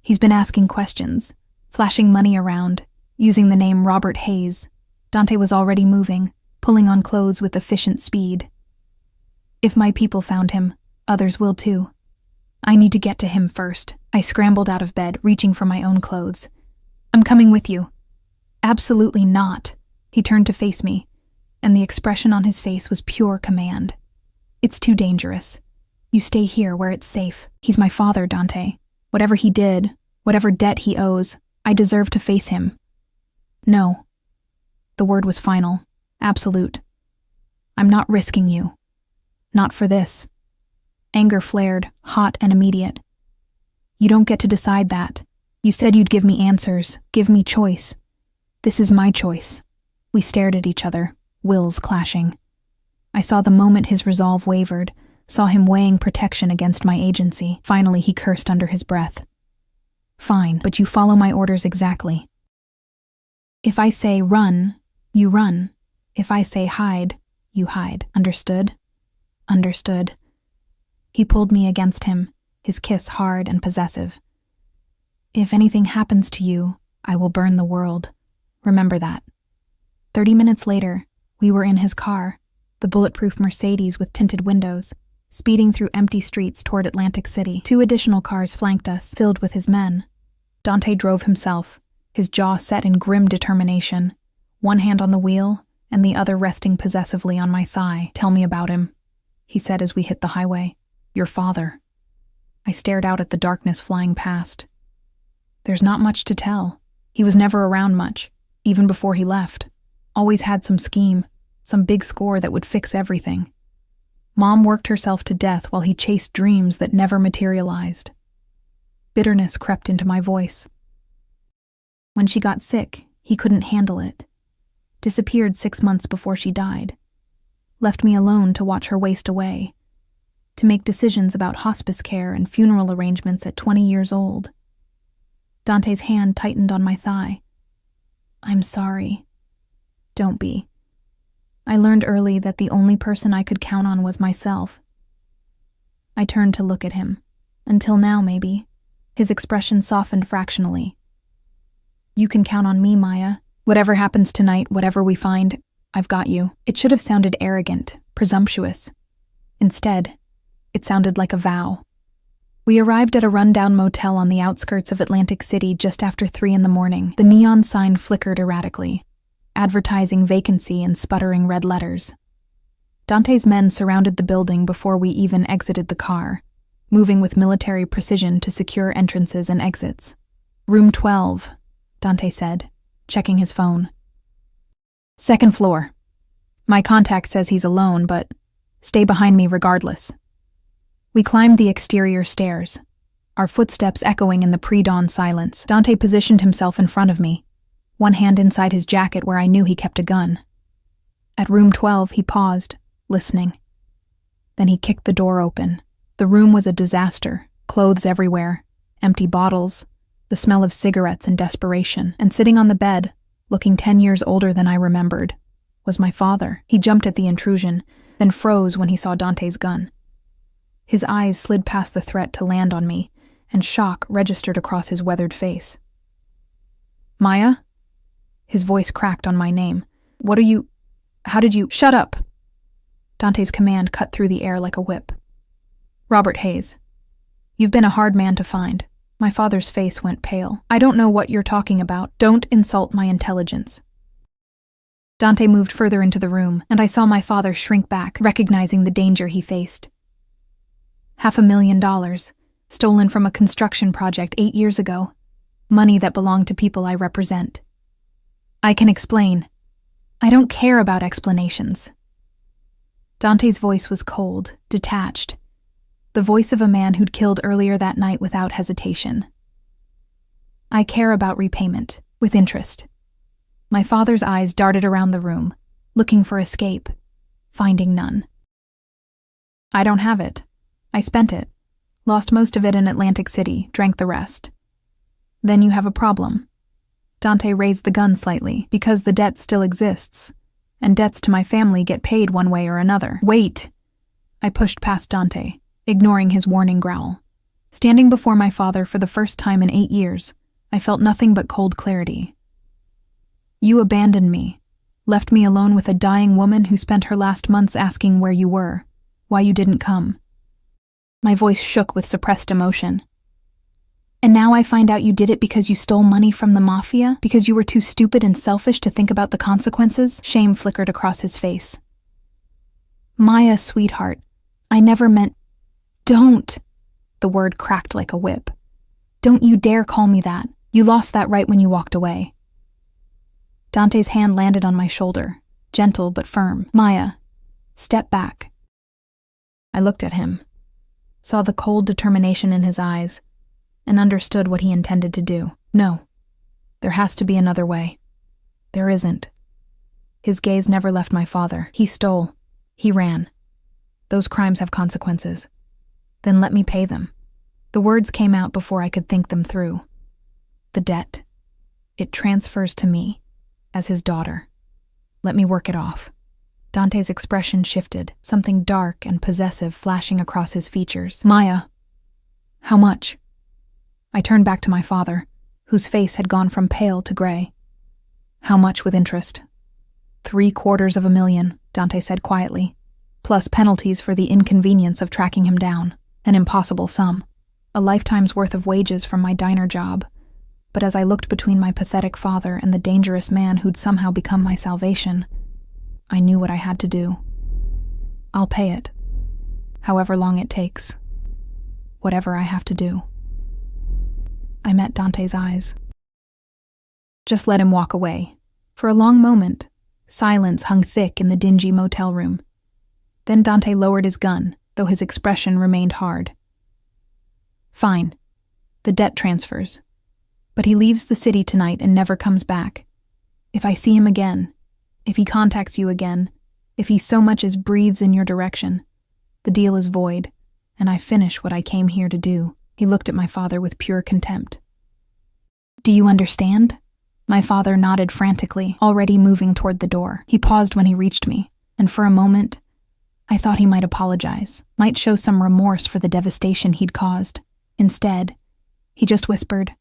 He's been asking questions, flashing money around, using the name Robert Hayes. Dante was already moving, pulling on clothes with efficient speed. If my people found him, others will too. I need to get to him first. I scrambled out of bed, reaching for my own clothes. I'm coming with you. Absolutely not. He turned to face me, and the expression on his face was pure command. It's too dangerous. You stay here where it's safe. He's my father, Dante. Whatever he did, whatever debt he owes, I deserve to face him. No. The word was final, absolute. I'm not risking you. Not for this. Anger flared, hot and immediate. You don't get to decide that. You said you'd give me answers, give me choice. This is my choice. We stared at each other, wills clashing. I saw the moment his resolve wavered, saw him weighing protection against my agency. Finally, he cursed under his breath. Fine, but you follow my orders exactly. If I say run, you run. If I say hide, you hide. Understood? Understood. He pulled me against him, his kiss hard and possessive. If anything happens to you, I will burn the world. Remember that. 30 minutes later, we were in his car, the bulletproof Mercedes with tinted windows, speeding through empty streets toward Atlantic City. 2 additional cars flanked us, filled with his men. Dante drove himself, his jaw set in grim determination, one hand on the wheel and the other resting possessively on my thigh. Tell me about him, he said as we hit the highway. Your father. I stared out at the darkness flying past. There's not much to tell. He was never around much, even before he left. Always had some scheme, some big score that would fix everything. Mom worked herself to death while he chased dreams that never materialized. Bitterness crept into my voice. When she got sick, he couldn't handle it. Disappeared 6 months before she died. Left me alone to watch her waste away. To make decisions about hospice care and funeral arrangements at 20 years old. Dante's hand tightened on my thigh. I'm sorry. Don't be. I learned early that the only person I could count on was myself. I turned to look at him. Until now, maybe. His expression softened fractionally. You can count on me, Maya. Whatever happens tonight, whatever we find, I've got you. It should have sounded arrogant, presumptuous. Instead, it sounded like a vow. We arrived at a rundown motel on the outskirts of Atlantic City just after 3 a.m. The neon sign flickered erratically, advertising vacancy in sputtering red letters. Dante's men surrounded the building before we even exited the car, moving with military precision to secure entrances and exits. Room 12, Dante said, checking his phone. 2nd floor. My contact says he's alone, but stay behind me regardless. We climbed the exterior stairs, our footsteps echoing in the pre-dawn silence. Dante positioned himself in front of me, one hand inside his jacket where I knew he kept a gun. At room 12, he paused, listening. Then he kicked the door open. The room was a disaster, clothes everywhere, empty bottles, the smell of cigarettes and desperation. And sitting on the bed, looking 10 years older than I remembered, was my father. He jumped at the intrusion, then froze when he saw Dante's gun. His eyes slid past the threat to land on me, and shock registered across his weathered face. Maya? His voice cracked on my name. How did you— Shut up! Dante's command cut through the air like a whip. Robert Hayes. You've been a hard man to find. My father's face went pale. I don't know what you're talking about. Don't insult my intelligence. Dante moved further into the room, and I saw my father shrink back, recognizing the danger he faced. $500,000, stolen from a construction project 8 years ago. Money that belonged to people I represent. I can explain. I don't care about explanations. Dante's voice was cold, detached. The voice of a man who'd killed earlier that night without hesitation. I care about repayment, with interest. My father's eyes darted around the room, looking for escape, finding none. I don't have it. I spent it. Lost most of it in Atlantic City, drank the rest. Then you have a problem. Dante raised the gun slightly, because the debt still exists, and debts to my family get paid one way or another. Wait! I pushed past Dante, ignoring his warning growl. Standing before my father for the first time in 8 years, I felt nothing but cold clarity. You abandoned me. Left me alone with a dying woman who spent her last months asking where you were, why you didn't come. My voice shook with suppressed emotion. And now I find out you did it because you stole money from the Mafia? Because you were too stupid and selfish to think about the consequences? Shame flickered across his face. Maya, sweetheart, I never meant— Don't! The word cracked like a whip. Don't you dare call me that. You lost that right when you walked away. Dante's hand landed on my shoulder, gentle but firm. Maya, step back. I looked at him, saw the cold determination in his eyes, and understood what he intended to do. No, there has to be another way. There isn't. His gaze never left my father. He stole. He ran. Those crimes have consequences. Then let me pay them. The words came out before I could think them through. The debt. It transfers to me, as his daughter. Let me work it off. Dante's expression shifted, something dark and possessive flashing across his features. Maya, how much? I turned back to my father, whose face had gone from pale to gray. How much with interest? $750,000, Dante said quietly, plus penalties for the inconvenience of tracking him down. An impossible sum. A lifetime's worth of wages from my diner job. But as I looked between my pathetic father and the dangerous man who'd somehow become my salvation, I knew what I had to do. I'll pay it, however long it takes. Whatever I have to do. I met Dante's eyes. Just let him walk away. For a long moment, silence hung thick in the dingy motel room. Then Dante lowered his gun, though his expression remained hard. Fine. The debt transfers. But he leaves the city tonight and never comes back. If I see him again, if he contacts you again, if he so much as breathes in your direction, the deal is void, and I finish what I came here to do. He looked at my father with pure contempt. Do you understand? My father nodded frantically, already moving toward the door. He paused when he reached me, and for a moment, I thought he might apologize, might show some remorse for the devastation he'd caused. Instead, he just whispered,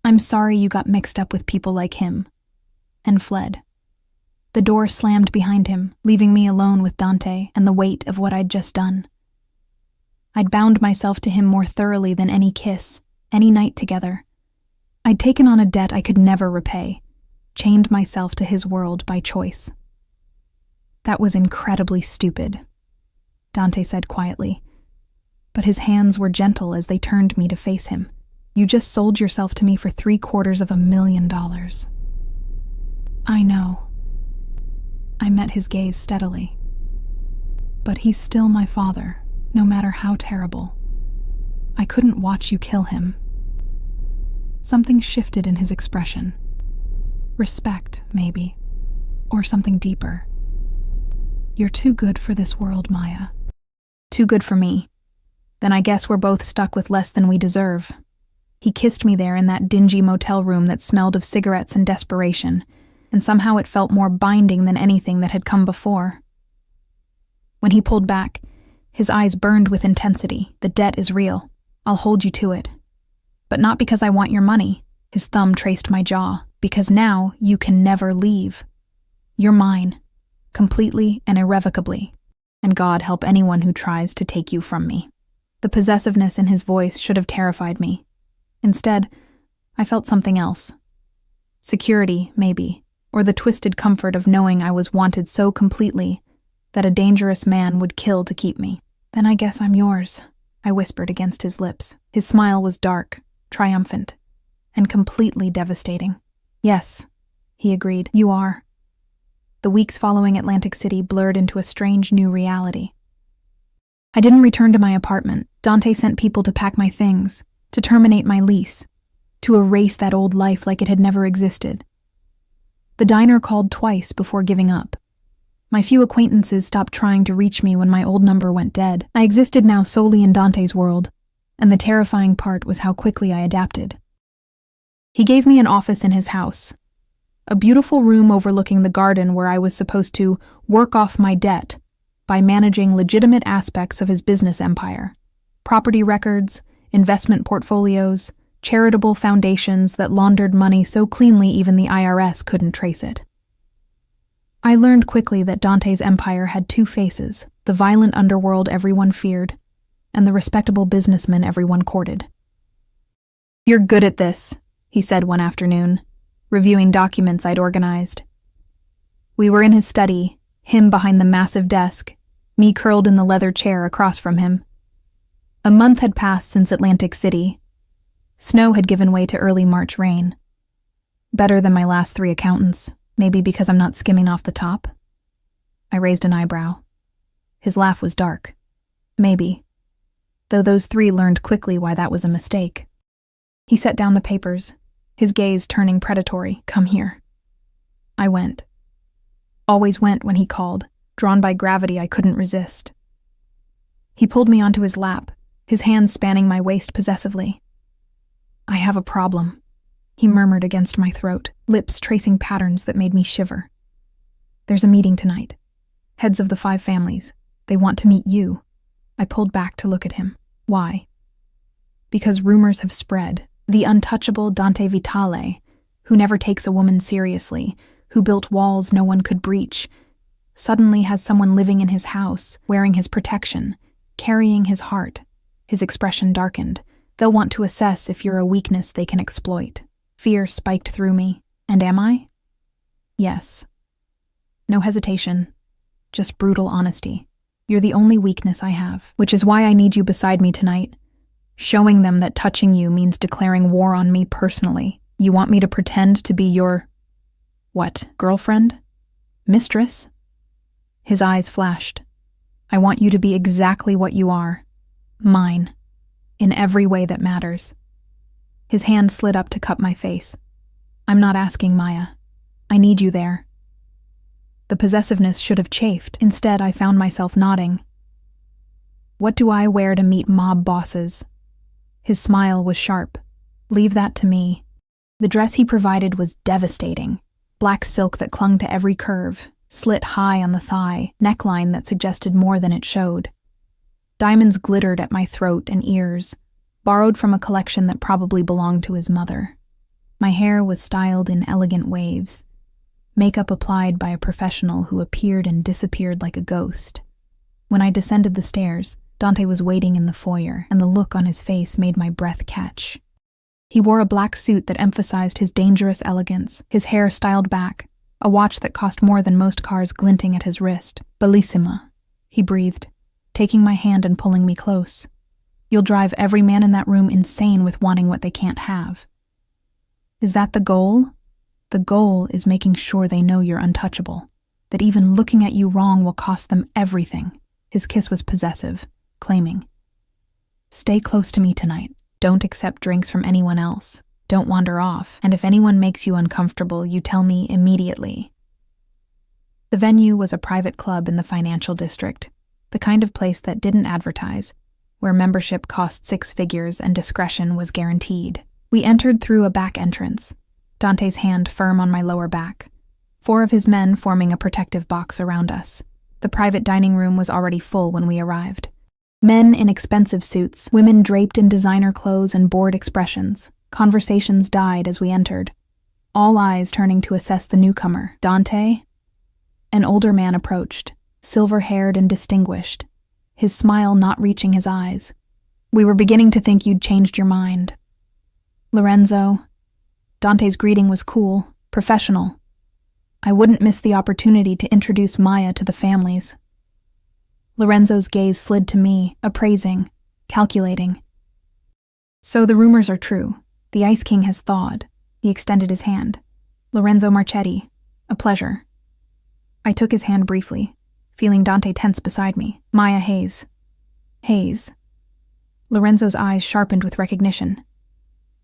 I'm sorry you got mixed up with people like him, and fled. The door slammed behind him, leaving me alone with Dante and the weight of what I'd just done. I'd bound myself to him more thoroughly than any kiss, any night together. I'd taken on a debt I could never repay, chained myself to his world by choice. That was incredibly stupid, Dante said quietly, but his hands were gentle as they turned me to face him. You just sold yourself to me for $750,000. I know. I met his gaze steadily. But he's still my father, no matter how terrible. I couldn't watch you kill him. Something shifted in his expression. Respect, maybe. Or something deeper. You're too good for this world, Maya. Too good for me. Then I guess we're both stuck with less than we deserve. He kissed me there in that dingy motel room that smelled of cigarettes and desperation, and somehow it felt more binding than anything that had come before. When he pulled back, his eyes burned with intensity. The debt is real. I'll hold you to it. But not because I want your money. His thumb traced my jaw. Because now you can never leave. You're mine. Completely and irrevocably. And God help anyone who tries to take you from me. The possessiveness in his voice should have terrified me. Instead, I felt something else. Security, maybe, or the twisted comfort of knowing I was wanted so completely that a dangerous man would kill to keep me. Then I guess I'm yours, I whispered against his lips. His smile was dark, triumphant, and completely devastating. Yes, he agreed, you are. The weeks following Atlantic City blurred into a strange new reality. I didn't return to my apartment. Dante sent people to pack my things, to terminate my lease, to erase that old life like it had never existed. The diner called twice before giving up. My few acquaintances stopped trying to reach me when my old number went dead. I existed now solely in Dante's world, and the terrifying part was how quickly I adapted. He gave me an office in his house, a beautiful room overlooking the garden where I was supposed to work off my debt by managing legitimate aspects of his business empire, property records, investment portfolios, charitable foundations that laundered money so cleanly even the IRS couldn't trace it. I learned quickly that Dante's empire had two faces, the violent underworld everyone feared, and the respectable businessman everyone courted. "You're good at this," he said one afternoon, reviewing documents I'd organized. We were in his study, him behind the massive desk, me curled in the leather chair across from him. A month had passed since Atlantic City. Snow had given way to early March rain. Better than my last 3 accountants, maybe because I'm not skimming off the top. I raised an eyebrow. His laugh was dark. Maybe. Though those 3 learned quickly why that was a mistake. He set down the papers, his gaze turning predatory. "Come here." I went. Always went when he called, drawn by gravity I couldn't resist. He pulled me onto his lap, his hands spanning my waist possessively. "I have a problem," he murmured against my throat, lips tracing patterns that made me shiver. "There's a meeting tonight. Heads of the 5 families. They want to meet you." I pulled back to look at him. "Why?" "Because rumors have spread. The untouchable Dante Vitale, who never takes a woman seriously, who built walls no one could breach, suddenly has someone living in his house, wearing his protection, carrying his heart." His expression darkened. "They'll want to assess if you're a weakness they can exploit." Fear spiked through me. And am I? Yes. No hesitation. Just brutal honesty. "You're the only weakness I have, which is why I need you beside me tonight. Showing them that touching you means declaring war on me personally. You want me to pretend to be your... what, girlfriend? Mistress?" His eyes flashed. "I want you to be exactly what you are. Mine. In every way that matters." His hand slid up to cup my face. "I'm not asking, Maya. I need you there." The possessiveness should have chafed. Instead, I found myself nodding. "What do I wear to meet mob bosses?" His smile was sharp. "Leave that to me." The dress he provided was devastating. Black silk that clung to every curve, slit high on the thigh, neckline that suggested more than it showed. Diamonds glittered at my throat and ears, borrowed from a collection that probably belonged to his mother. My hair was styled in elegant waves, makeup applied by a professional who appeared and disappeared like a ghost. When I descended the stairs, Dante was waiting in the foyer, and the look on his face made my breath catch. He wore a black suit that emphasized his dangerous elegance, his hair styled back, a watch that cost more than most cars glinting at his wrist. "Bellissima," he breathed, taking my hand and pulling me close. "You'll drive every man in that room insane with wanting what they can't have." Is that the goal? The goal is making sure they know you're untouchable, that even looking at you wrong will cost them everything. His kiss was possessive, claiming. "Stay close to me tonight. Don't accept drinks from anyone else. Don't wander off, and if anyone makes you uncomfortable, you tell me immediately." The venue was a private club in the financial district, the kind of place that didn't advertise, where membership cost 6 figures and discretion was guaranteed. We entered through a back entrance, Dante's hand firm on my lower back, 4 of his men forming a protective box around us. The private dining room was already full when we arrived. Men in expensive suits, women draped in designer clothes and bored expressions. Conversations died as we entered, all eyes turning to assess the newcomer. "Dante?" An older man approached, silver-haired and distinguished, his smile not reaching his eyes. "We were beginning to think you'd changed your mind." "Lorenzo." Dante's greeting was cool, professional. I wouldn't miss the opportunity to introduce Maya to the families. Lorenzo's gaze slid to me, appraising, calculating. "So the rumors are true. The Ice King has thawed." He extended his hand. "Lorenzo Marchetti, a pleasure." I took his hand briefly, feeling Dante tense beside me. "Maya Hayes." "Hayes." Lorenzo's eyes sharpened with recognition.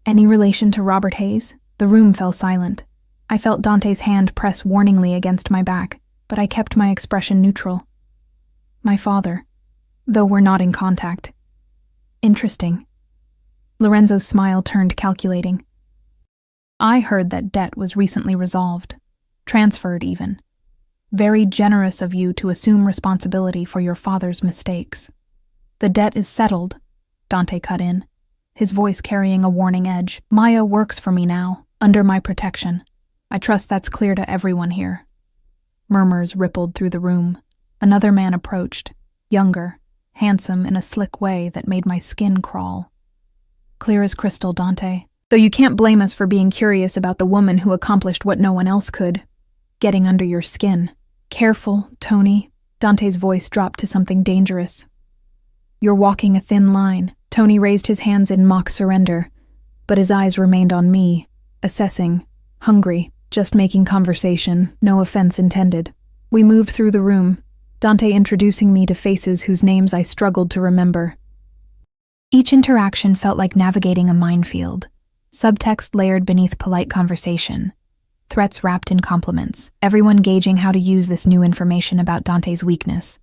"Any relation to Robert Hayes?" The room fell silent. I felt Dante's hand press warningly against my back, but I kept my expression neutral. "My father, though we're not in contact." "Interesting." Lorenzo's smile turned calculating. "I heard that debt was recently resolved, transferred even. Very generous of you to assume responsibility for your father's mistakes." "The debt is settled," Dante cut in, his voice carrying a warning edge. "Maya works for me now, under my protection. I trust that's clear to everyone here." Murmurs rippled through the room. Another man approached, younger, handsome in a slick way that made my skin crawl. Clear as crystal, Dante. Though you can't blame us for being curious about the woman who accomplished what no one else could. Getting under your skin. Careful, Tony. Dante's voice dropped to something dangerous. You're walking a thin line. Tony raised his hands in mock surrender, but his eyes remained on me, assessing, hungry, just making conversation, no offense intended. We moved through the room, Dante introducing me to faces whose names I struggled to remember. Each interaction felt like navigating a minefield, subtext layered beneath polite conversation, threats wrapped in compliments, everyone gauging how to use this new information about Dante's weakness.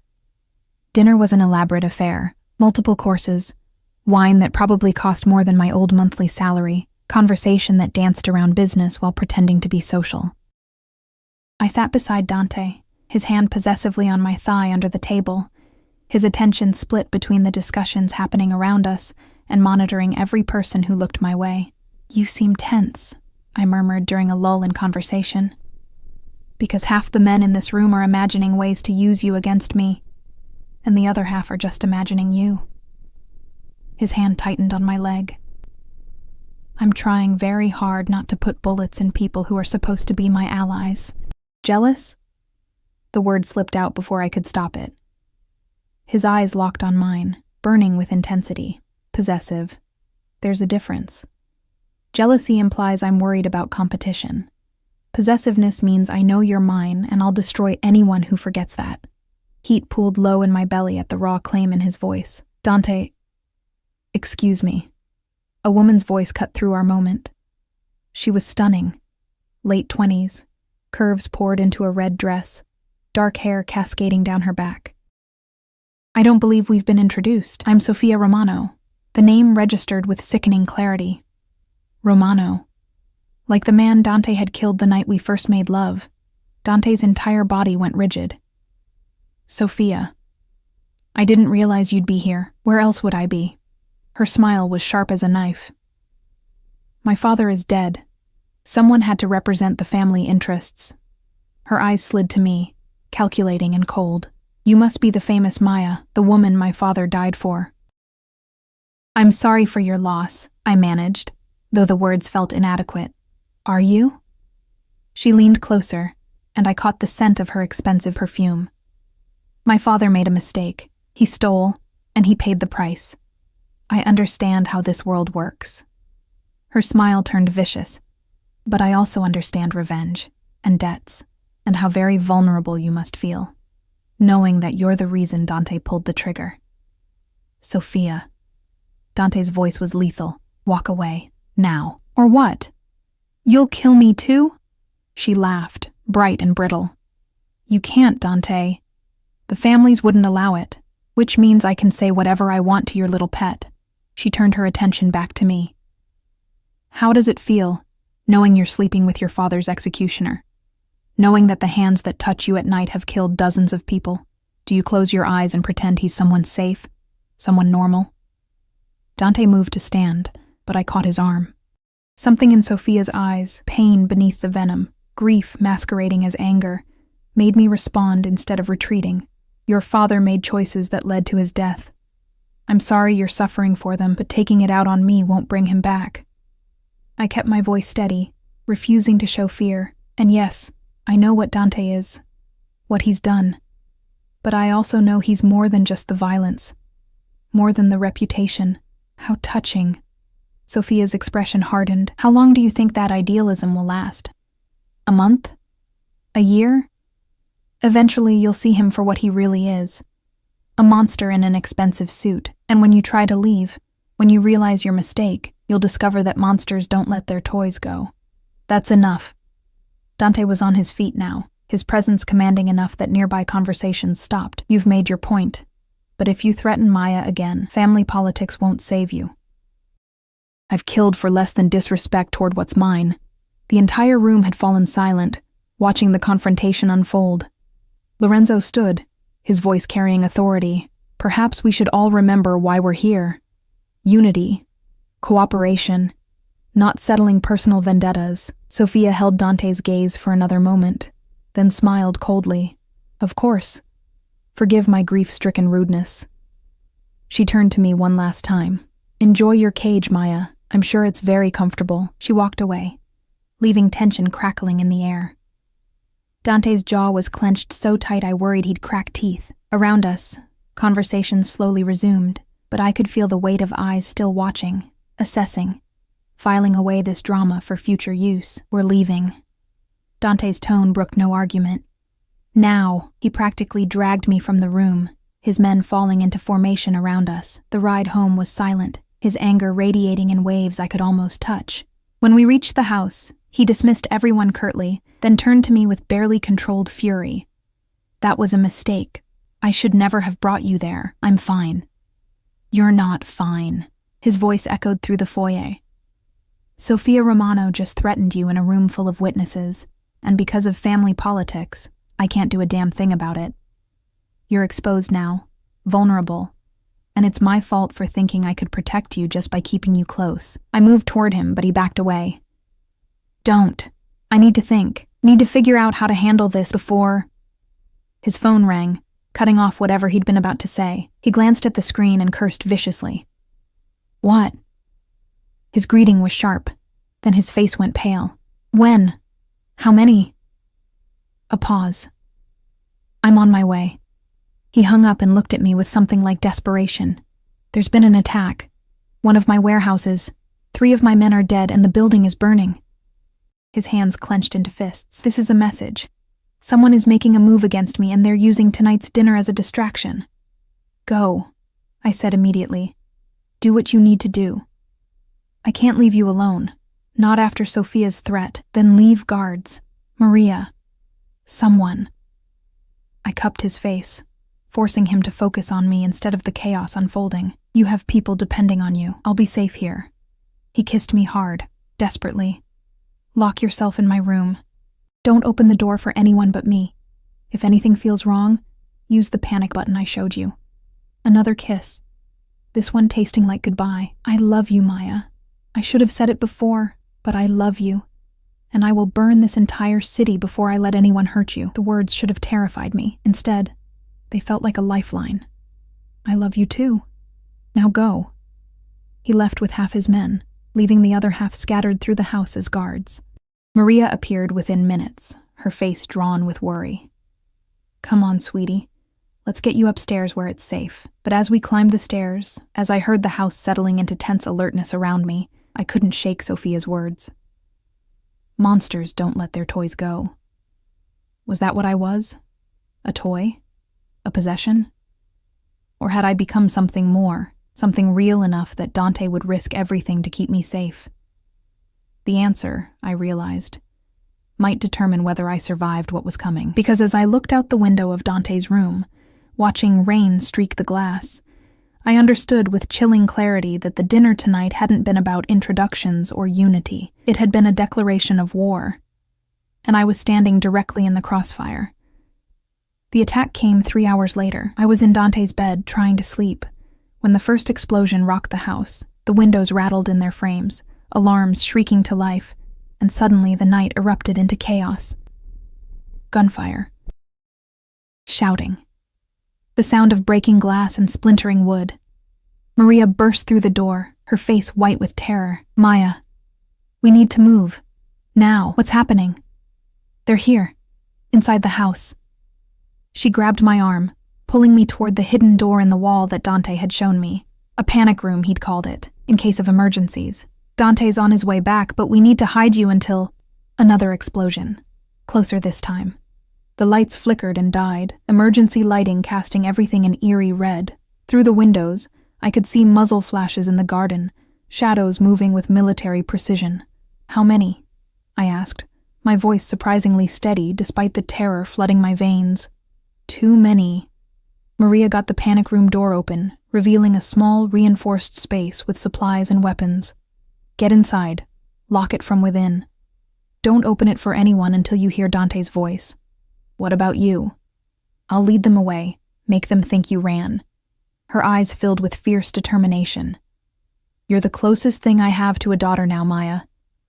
Dinner was an elaborate affair, multiple courses, wine that probably cost more than my old monthly salary, conversation that danced around business while pretending to be social. I sat beside Dante, his hand possessively on my thigh under the table, his attention split between the discussions happening around us and monitoring every person who looked my way. You seem tense, I murmured during a lull in conversation. Because half the men in this room are imagining ways to use you against me, and the other half are just imagining you. His hand tightened on my leg. I'm trying very hard not to put bullets in people who are supposed to be my allies. Jealous? The word slipped out before I could stop it. His eyes locked on mine, burning with intensity. Possessive. There's a difference. Jealousy implies I'm worried about competition. Possessiveness means I know you're mine and I'll destroy anyone who forgets that. Heat pooled low in my belly at the raw claim in his voice. Dante, excuse me. A woman's voice cut through our moment. She was stunning. Late 20s, curves poured into a red dress, dark hair cascading down her back. I don't believe we've been introduced. I'm Sofia Romano. The name registered with sickening clarity. Romano. Like the man Dante had killed the night we first made love, Dante's entire body went rigid. Sofia. I didn't realize you'd be here. Where else would I be? Her smile was sharp as a knife. My father is dead. Someone had to represent the family interests. Her eyes slid to me, calculating and cold. You must be the famous Maya, the woman my father died for. I'm sorry for your loss, I managed, though the words felt inadequate. Are you? She leaned closer, and I caught the scent of her expensive perfume. My father made a mistake. He stole, and he paid the price. I understand how this world works. Her smile turned vicious, but I also understand revenge, and debts, and how very vulnerable you must feel, knowing that you're the reason Dante pulled the trigger. Sofia. Dante's voice was lethal. Walk away. Now. Or what? You'll kill me too? She laughed, bright and brittle. You can't, Dante. The families wouldn't allow it, which means I can say whatever I want to your little pet. She turned her attention back to me. How does it feel, knowing you're sleeping with your father's executioner? Knowing that the hands that touch you at night have killed dozens of people? Do you close your eyes and pretend he's someone safe? Someone normal? Dante moved to stand, but I caught his arm. Something in Sofia's eyes, pain beneath the venom, grief masquerading as anger, made me respond instead of retreating. Your father made choices that led to his death. I'm sorry you're suffering for them, but taking it out on me won't bring him back. I kept my voice steady, refusing to show fear, and yes, I know what Dante is, what he's done. But I also know he's more than just the violence, more than the reputation. How touching. Sofia's expression hardened. How long do you think that idealism will last? A month? A year? Eventually you'll see him for what he really is. A monster in an expensive suit, and when you try to leave, when you realize your mistake, you'll discover that monsters don't let their toys go. That's enough. Dante was on his feet now, his presence commanding enough that nearby conversations stopped. You've made your point. But if you threaten Maya again, family politics won't save you. I've killed for less than disrespect toward what's mine. The entire room had fallen silent, watching the confrontation unfold. Lorenzo stood, his voice carrying authority. Perhaps we should all remember why we're here. Unity. Cooperation. Not settling personal vendettas. Sofia held Dante's gaze for another moment. then smiled coldly. Of course. Forgive my grief-stricken rudeness. She turned to me one last time. Enjoy your cage, Maya. I'm sure it's very comfortable. She walked away, leaving tension crackling in the air. Dante's jaw was clenched so tight I worried he'd crack teeth. Around us, conversation slowly resumed, but I could feel the weight of eyes still watching, assessing, filing away this drama for future use. We're leaving. Dante's tone brooked no argument. Now, he practically dragged me from the room, his men falling into formation around us. The ride home was silent, his anger radiating in waves I could almost touch. When we reached the house, he dismissed everyone curtly, then turned to me with barely controlled fury. That was a mistake. I should never have brought you there. I'm fine. You're not fine. His voice echoed through the foyer. Sofia Romano just threatened you in a room full of witnesses, and because of family politics, I can't do a damn thing about it. You're exposed now, vulnerable, and it's my fault for thinking I could protect you just by keeping you close. I moved toward him, but he backed away. Don't. I need to think. Need to figure out how to handle this before... His phone rang, cutting off whatever he'd been about to say. He glanced at the screen and cursed viciously. What? His greeting was sharp, then his face went pale. When? How many? A pause. I'm on my way. He hung up and looked at me with something like desperation. There's been an attack. One of my warehouses. 3 of my men are dead and the building is burning. His hands clenched into fists. This is a message. Someone is making a move against me and they're using tonight's dinner as a distraction. Go, I said immediately. Do what you need to do. I can't leave you alone. Not after Sofia's threat. Then leave guards. Maria. Someone. I cupped his face, forcing him to focus on me instead of the chaos unfolding. You have people depending on you. I'll be safe here. He kissed me hard, desperately. Lock yourself in my room. Don't open the door for anyone but me. If anything feels wrong, use the panic button I showed you. Another kiss. This one tasting like goodbye. I love you, Maya. I should have said it before, but I love you. And I will burn this entire city before I let anyone hurt you. The words should have terrified me. Instead, they felt like a lifeline. I love you too. Now go. He left with half his men, leaving the other half scattered through the house as guards. Maria appeared within minutes, her face drawn with worry. Come on, sweetie. Let's get you upstairs where it's safe. But as we climbed the stairs, as I heard the house settling into tense alertness around me, I couldn't shake Sophia's words. Monsters don't let their toys go. Was that what I was? A toy? A possession? Or had I become something more, something real enough that Dante would risk everything to keep me safe? The answer, I realized, might determine whether I survived what was coming. Because as I looked out the window of Dante's room, watching rain streak the glass, I understood with chilling clarity that the dinner tonight hadn't been about introductions or unity. It had been a declaration of war, and I was standing directly in the crossfire. The attack came 3 hours later. I was in Dante's bed, trying to sleep, when the first explosion rocked the house. The windows rattled in their frames, alarms shrieking to life, and suddenly the night erupted into chaos. Gunfire. Shouting. The sound of breaking glass and splintering wood. Maria burst through the door, her face white with terror. Maya, we need to move. Now. What's happening? They're here, inside the house. She grabbed my arm, pulling me toward the hidden door in the wall that Dante had shown me. A panic room, he'd called it, in case of emergencies. Dante's on his way back, but we need to hide you until... Another explosion. Closer this time. The lights flickered and died, emergency lighting casting everything in eerie red. Through the windows, I could see muzzle flashes in the garden, shadows moving with military precision. How many? I asked, my voice surprisingly steady despite the terror flooding my veins. Too many. Maria got the panic room door open, revealing a small, reinforced space with supplies and weapons. Get inside. Lock it from within. Don't open it for anyone until you hear Dante's voice. What about you? I'll lead them away, make them think you ran. Her eyes filled with fierce determination. You're the closest thing I have to a daughter now, Maya.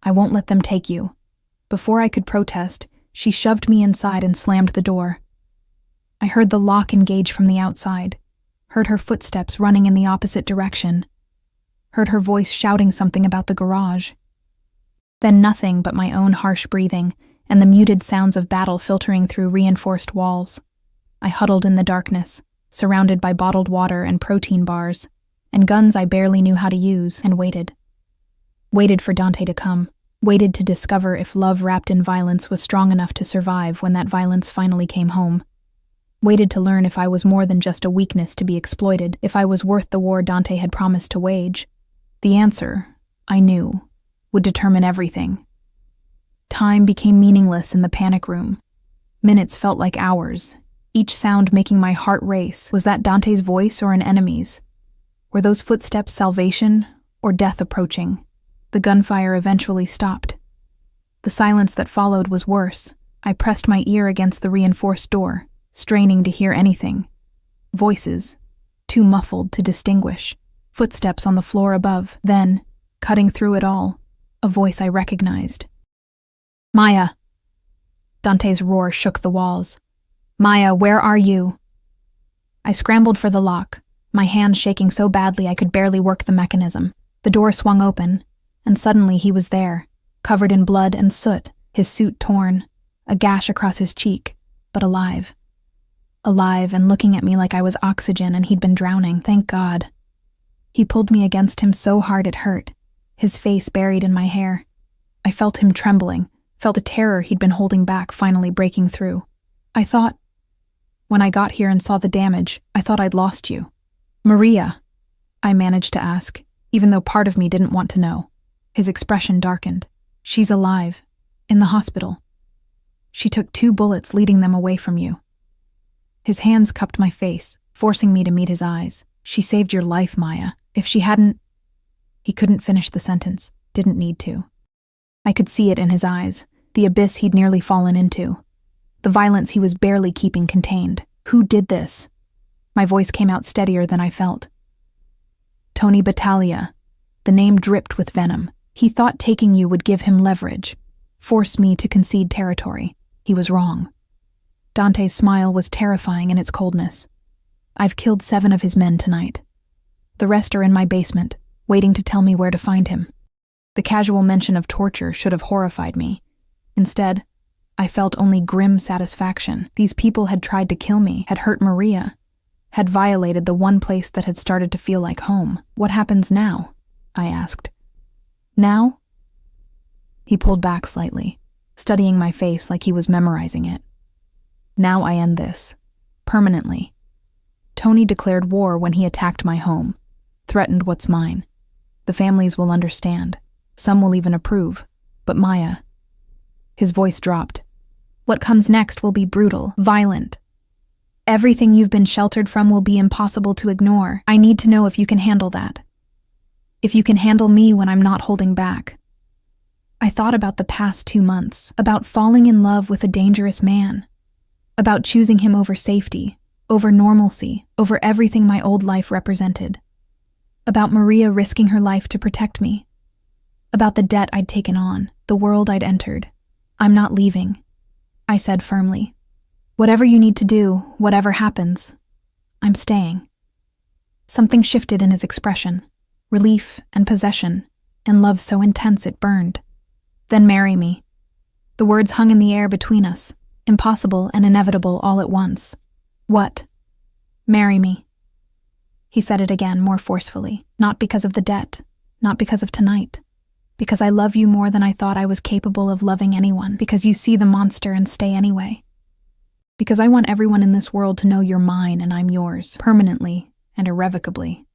I won't let them take you. Before I could protest, She shoved me inside and slammed the door. I heard the lock engage from the outside, heard her footsteps running in the opposite direction, heard her voice shouting something about the garage. Then nothing but my own harsh breathing and the muted sounds of battle filtering through reinforced walls. I huddled in the darkness, surrounded by bottled water and protein bars, and guns I barely knew how to use, and waited. Waited for Dante to come, waited to discover if love wrapped in violence was strong enough to survive when that violence finally came home. Waited to learn if I was more than just a weakness to be exploited, if I was worth the war Dante had promised to wage. The answer, I knew, would determine everything. Time became meaningless in the panic room. Minutes felt like hours, each sound making my heart race. Was that Dante's voice or an enemy's? Were those footsteps salvation or death approaching? The gunfire eventually stopped. The silence that followed was worse. I pressed my ear against the reinforced door, straining to hear anything. Voices, too muffled to distinguish. Footsteps on the floor above. Then, cutting through it all, a voice I recognized. Maya! Dante's roar shook the walls. Maya, where are you? I scrambled for the lock, my hands shaking so badly I could barely work the mechanism. The door swung open, and suddenly he was there, covered in blood and soot, his suit torn, a gash across his cheek, but alive. Alive and looking at me like I was oxygen and he'd been drowning, thank God. He pulled me against him so hard it hurt, his face buried in my hair. I felt him trembling, felt the terror he'd been holding back finally breaking through. When I got here and saw the damage, I thought I'd lost you. Maria, I managed to ask, even though part of me didn't want to know. His expression darkened. She's alive, in the hospital. She took 2 bullets leading them away from you. His hands cupped my face, forcing me to meet his eyes. She saved your life, Maya. If she hadn't... He couldn't finish the sentence, didn't need to. I could see it in his eyes, the abyss he'd nearly fallen into. The violence he was barely keeping contained. Who did this? My voice came out steadier than I felt. Tony Battaglia. The name dripped with venom. He thought taking you would give him leverage, force me to concede territory. He was wrong. Dante's smile was terrifying in its coldness. I've killed 7 of his men tonight. The rest are in my basement, waiting to tell me where to find him. The casual mention of torture should have horrified me. Instead, I felt only grim satisfaction. These people had tried to kill me, had hurt Maria, had violated the one place that had started to feel like home. What happens now? I asked. Now? He pulled back slightly, studying my face like he was memorizing it. Now I end this. Permanently. Tony declared war when he attacked my home, threatened what's mine. The families will understand. Some will even approve. But Maya... His voice dropped. What comes next will be brutal, violent. Everything you've been sheltered from will be impossible to ignore. I need to know if you can handle that. If you can handle me when I'm not holding back. I thought about the past 2 months, about falling in love with a dangerous man, about choosing him over safety, over normalcy, over everything my old life represented, about Maria risking her life to protect me, about the debt I'd taken on, the world I'd entered. I'm not leaving, I said firmly. Whatever you need to do, whatever happens, I'm staying. Something shifted in his expression, relief and possession, and love so intense it burned. Then marry me. The words hung in the air between us, impossible and inevitable all at once. What? Marry me. He said it again more forcefully, not because of the debt, not because of tonight. Because I love you more than I thought I was capable of loving anyone, because you see the monster and stay anyway. Because I want everyone in this world to know you're mine and I'm yours, permanently and irrevocably.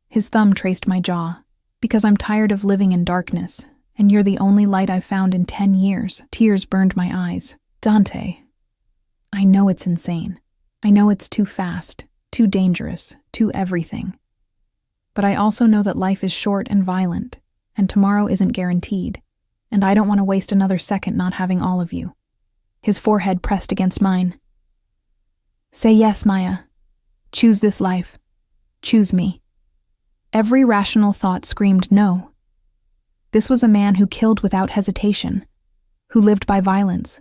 His thumb traced my jaw. Because I'm tired of living in darkness, and you're the only light I've found in 10 years. Tears burned my eyes. Dante, I know it's insane. I know it's too fast, too dangerous, too everything. But I also know that life is short and violent, and tomorrow isn't guaranteed, and I don't want to waste another second not having all of you. His forehead pressed against mine. Say yes, Maya. Choose this life. Choose me. Every rational thought screamed no. This was a man who killed without hesitation, who lived by violence,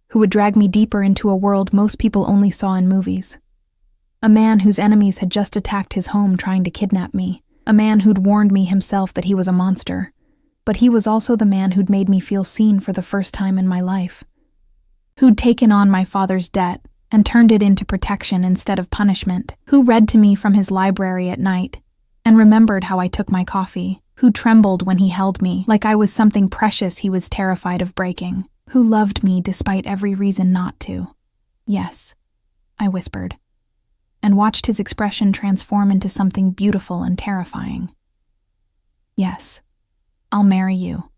who would drag me deeper into a world most people only saw in movies. A man whose enemies had just attacked his home trying to kidnap me. A man who'd warned me himself that he was a monster. But he was also the man who'd made me feel seen for the first time in my life. Who'd taken on my father's debt and turned it into protection instead of punishment. Who read to me from his library at night and remembered how I took my coffee. Who trembled when he held me like I was something precious he was terrified of breaking. Who loved me despite every reason not to. Yes, I whispered, and watched his expression transform into something beautiful and terrifying. Yes, I'll marry you.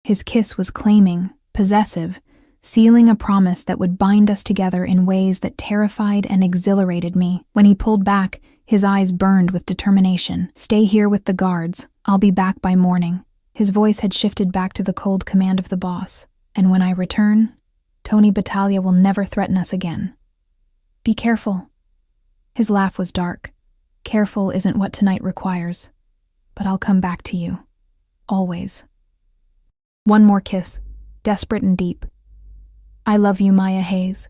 His kiss was claiming, possessive, sealing a promise that would bind us together in ways that terrified and exhilarated me. When he pulled back, his eyes burned with determination. Stay here with the guards. I'll be back by morning. His voice had shifted back to the cold command of the boss. And when I return, Tony Battaglia will never threaten us again. Be careful. His laugh was dark. Careful isn't what tonight requires. But I'll come back to you. Always. One more kiss, desperate and deep. I love you, Maya Hayes.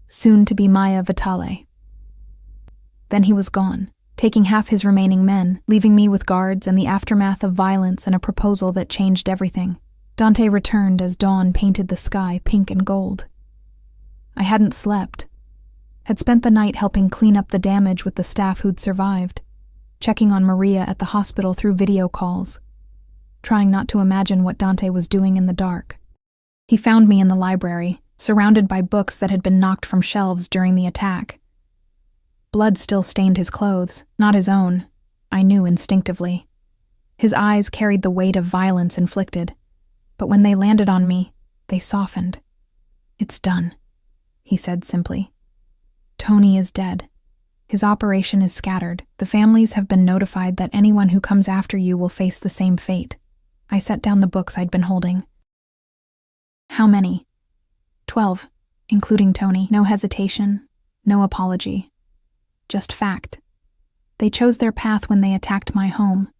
Soon to be Maya Vitale. Then he was gone, taking half his remaining men, leaving me with guards and the aftermath of violence and a proposal that changed everything. Dante returned as dawn painted the sky pink and gold. I hadn't slept. Had spent the night helping clean up the damage with the staff who'd survived, checking on Maria at the hospital through video calls, trying not to imagine what Dante was doing in the dark. He found me in the library, surrounded by books that had been knocked from shelves during the attack. Blood still stained his clothes, not his own, I knew instinctively. His eyes carried the weight of violence inflicted, but when they landed on me, they softened. It's done, he said simply. Tony is dead. His operation is scattered. The families have been notified that anyone who comes after you will face the same fate. I set down the books I'd been holding. How many? 12, including Tony. No hesitation, no apology. Just fact. They chose their path when they attacked my home.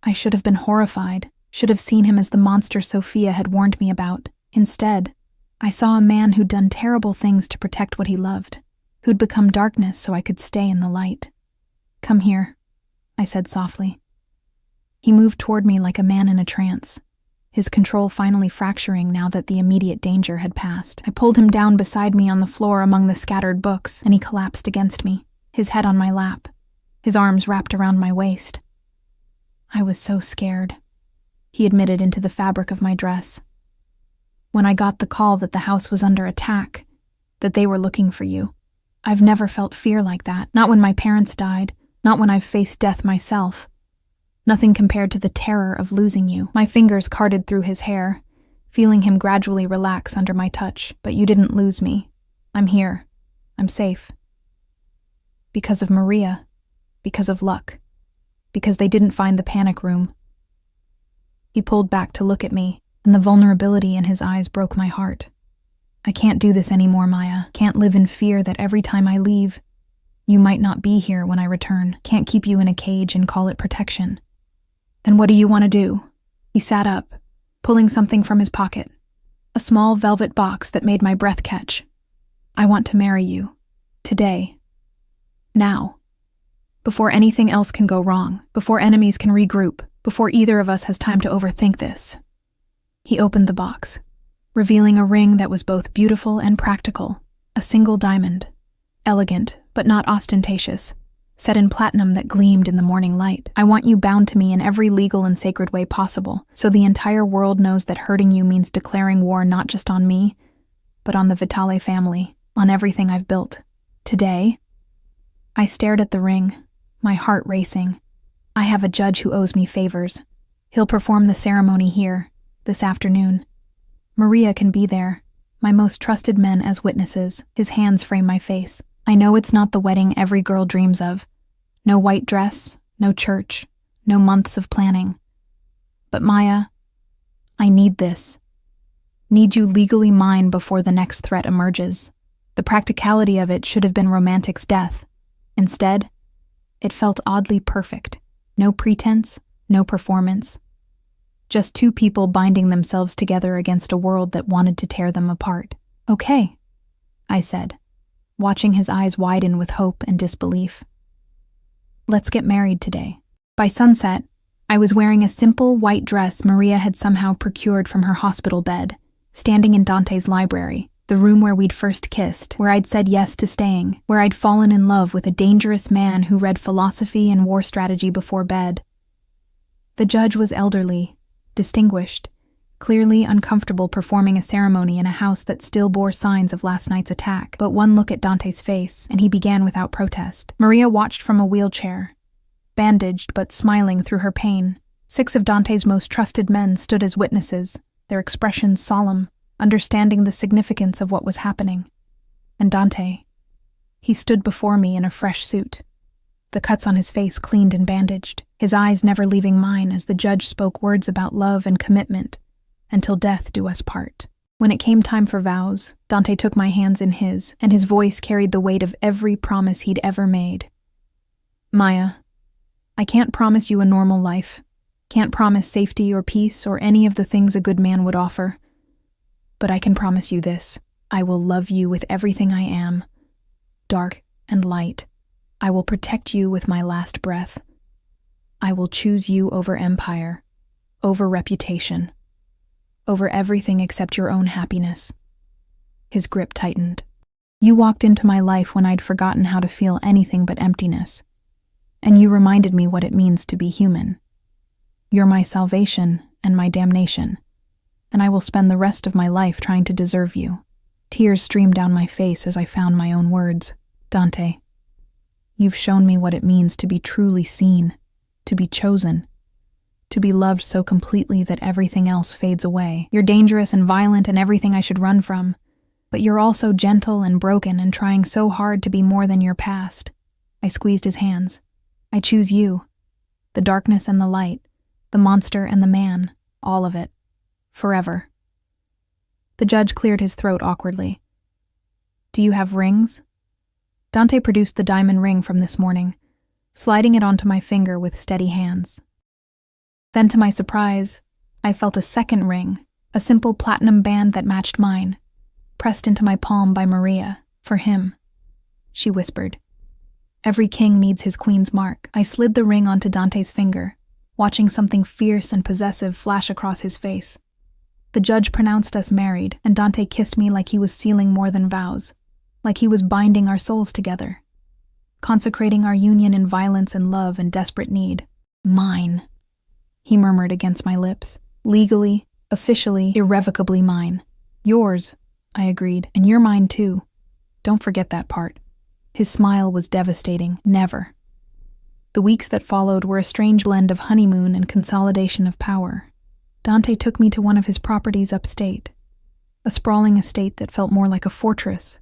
I should have been horrified, should have seen him as the monster Sophia had warned me about. Instead, I saw a man who'd done terrible things to protect what he loved, who'd become darkness so I could stay in the light. Come here, I said softly. He moved toward me like a man in a trance, his control finally fracturing now that the immediate danger had passed. I pulled him down beside me on the floor among the scattered books, and he collapsed against me, his head on my lap, his arms wrapped around my waist. I was so scared, he admitted into the fabric of my dress. When I got the call that the house was under attack, that they were looking for you, I've never felt fear like that, not when my parents died, not when I've faced death myself. Nothing compared to the terror of losing you. My fingers carted through his hair, feeling him gradually relax under my touch. But you didn't lose me. I'm here. I'm safe. Because of Maria. Because of luck. Because they didn't find the panic room. He pulled back to look at me, and the vulnerability in his eyes broke my heart. I can't do this anymore, Maya. Can't live in fear that every time I leave, you might not be here when I return. Can't keep you in a cage and call it protection. Then what do you want to do? He sat up, pulling something from his pocket. A small velvet box that made my breath catch. I want to marry you. Today. Now. Before anything else can go wrong. Before enemies can regroup. Before either of us has time to overthink this. He opened the box, revealing a ring that was both beautiful and practical. A single diamond. Elegant, but not ostentatious. Set in platinum that gleamed in the morning light. I want you bound to me in every legal and sacred way possible, so the entire world knows that hurting you means declaring war not just on me, but on the Vitale family, on everything I've built. Today, I stared at the ring, my heart racing. I have a judge who owes me favors. He'll perform the ceremony here, this afternoon. Maria can be there, my most trusted men as witnesses. His hands frame my face. I know it's not the wedding every girl dreams of. No white dress, no church, no months of planning. But Maya, I need this. Need you legally mine before the next threat emerges. The practicality of it should have been romantic's death. Instead, it felt oddly perfect. No pretense, no performance. Just two people binding themselves together against a world that wanted to tear them apart. Okay, I said, watching his eyes widen with hope and disbelief. Let's get married today. By sunset, I was wearing a simple white dress Maria had somehow procured from her hospital bed, standing in Dante's library, the room where we'd first kissed, where I'd said yes to staying, where I'd fallen in love with a dangerous man who read philosophy and war strategy before bed. The judge was elderly, distinguished, clearly uncomfortable performing a ceremony in a house that still bore signs of last night's attack. But one look at Dante's face, and he began without protest. Maria watched from a wheelchair, bandaged but smiling through her pain. 6 of Dante's most trusted men stood as witnesses, their expressions solemn, understanding the significance of what was happening. And Dante, he stood before me in a fresh suit, the cuts on his face cleaned and bandaged, his eyes never leaving mine as the judge spoke words about love and commitment, until death do us part. When it came time for vows, Dante took my hands in his, and his voice carried the weight of every promise he'd ever made. Maya, I can't promise you a normal life, can't promise safety or peace or any of the things a good man would offer. But I can promise you this: I will love you with everything I am, dark and light. I will protect you with my last breath. I will choose you over empire, over reputation, over everything except your own happiness. His grip tightened. You walked into my life when I'd forgotten how to feel anything but emptiness, and you reminded me what it means to be human. You're my salvation and my damnation, and I will spend the rest of my life trying to deserve you. Tears streamed down my face as I found my own words. Dante, you've shown me what it means to be truly seen, to be chosen, to be loved so completely that everything else fades away. You're dangerous and violent and everything I should run from, but you're also gentle and broken and trying so hard to be more than your past. I squeezed his hands. I choose you, the darkness and the light, the monster and the man, all of it, forever. The judge cleared his throat awkwardly. Do you have rings? Dante produced the diamond ring from this morning, sliding it onto my finger with steady hands. Then, to my surprise, I felt a second ring, a simple platinum band that matched mine, pressed into my palm by Maria, for him. She whispered, "Every king needs his queen's mark." I slid the ring onto Dante's finger, watching something fierce and possessive flash across his face. The judge pronounced us married, and Dante kissed me like he was sealing more than vows, like he was binding our souls together, consecrating our union in violence and love and desperate need. Mine, he murmured against my lips. Legally, officially, irrevocably mine. Yours, I agreed, and you're mine too. Don't forget that part. His smile was devastating. Never. The weeks that followed were a strange blend of honeymoon and consolidation of power. Dante took me to one of his properties upstate, a sprawling estate that felt more like a fortress,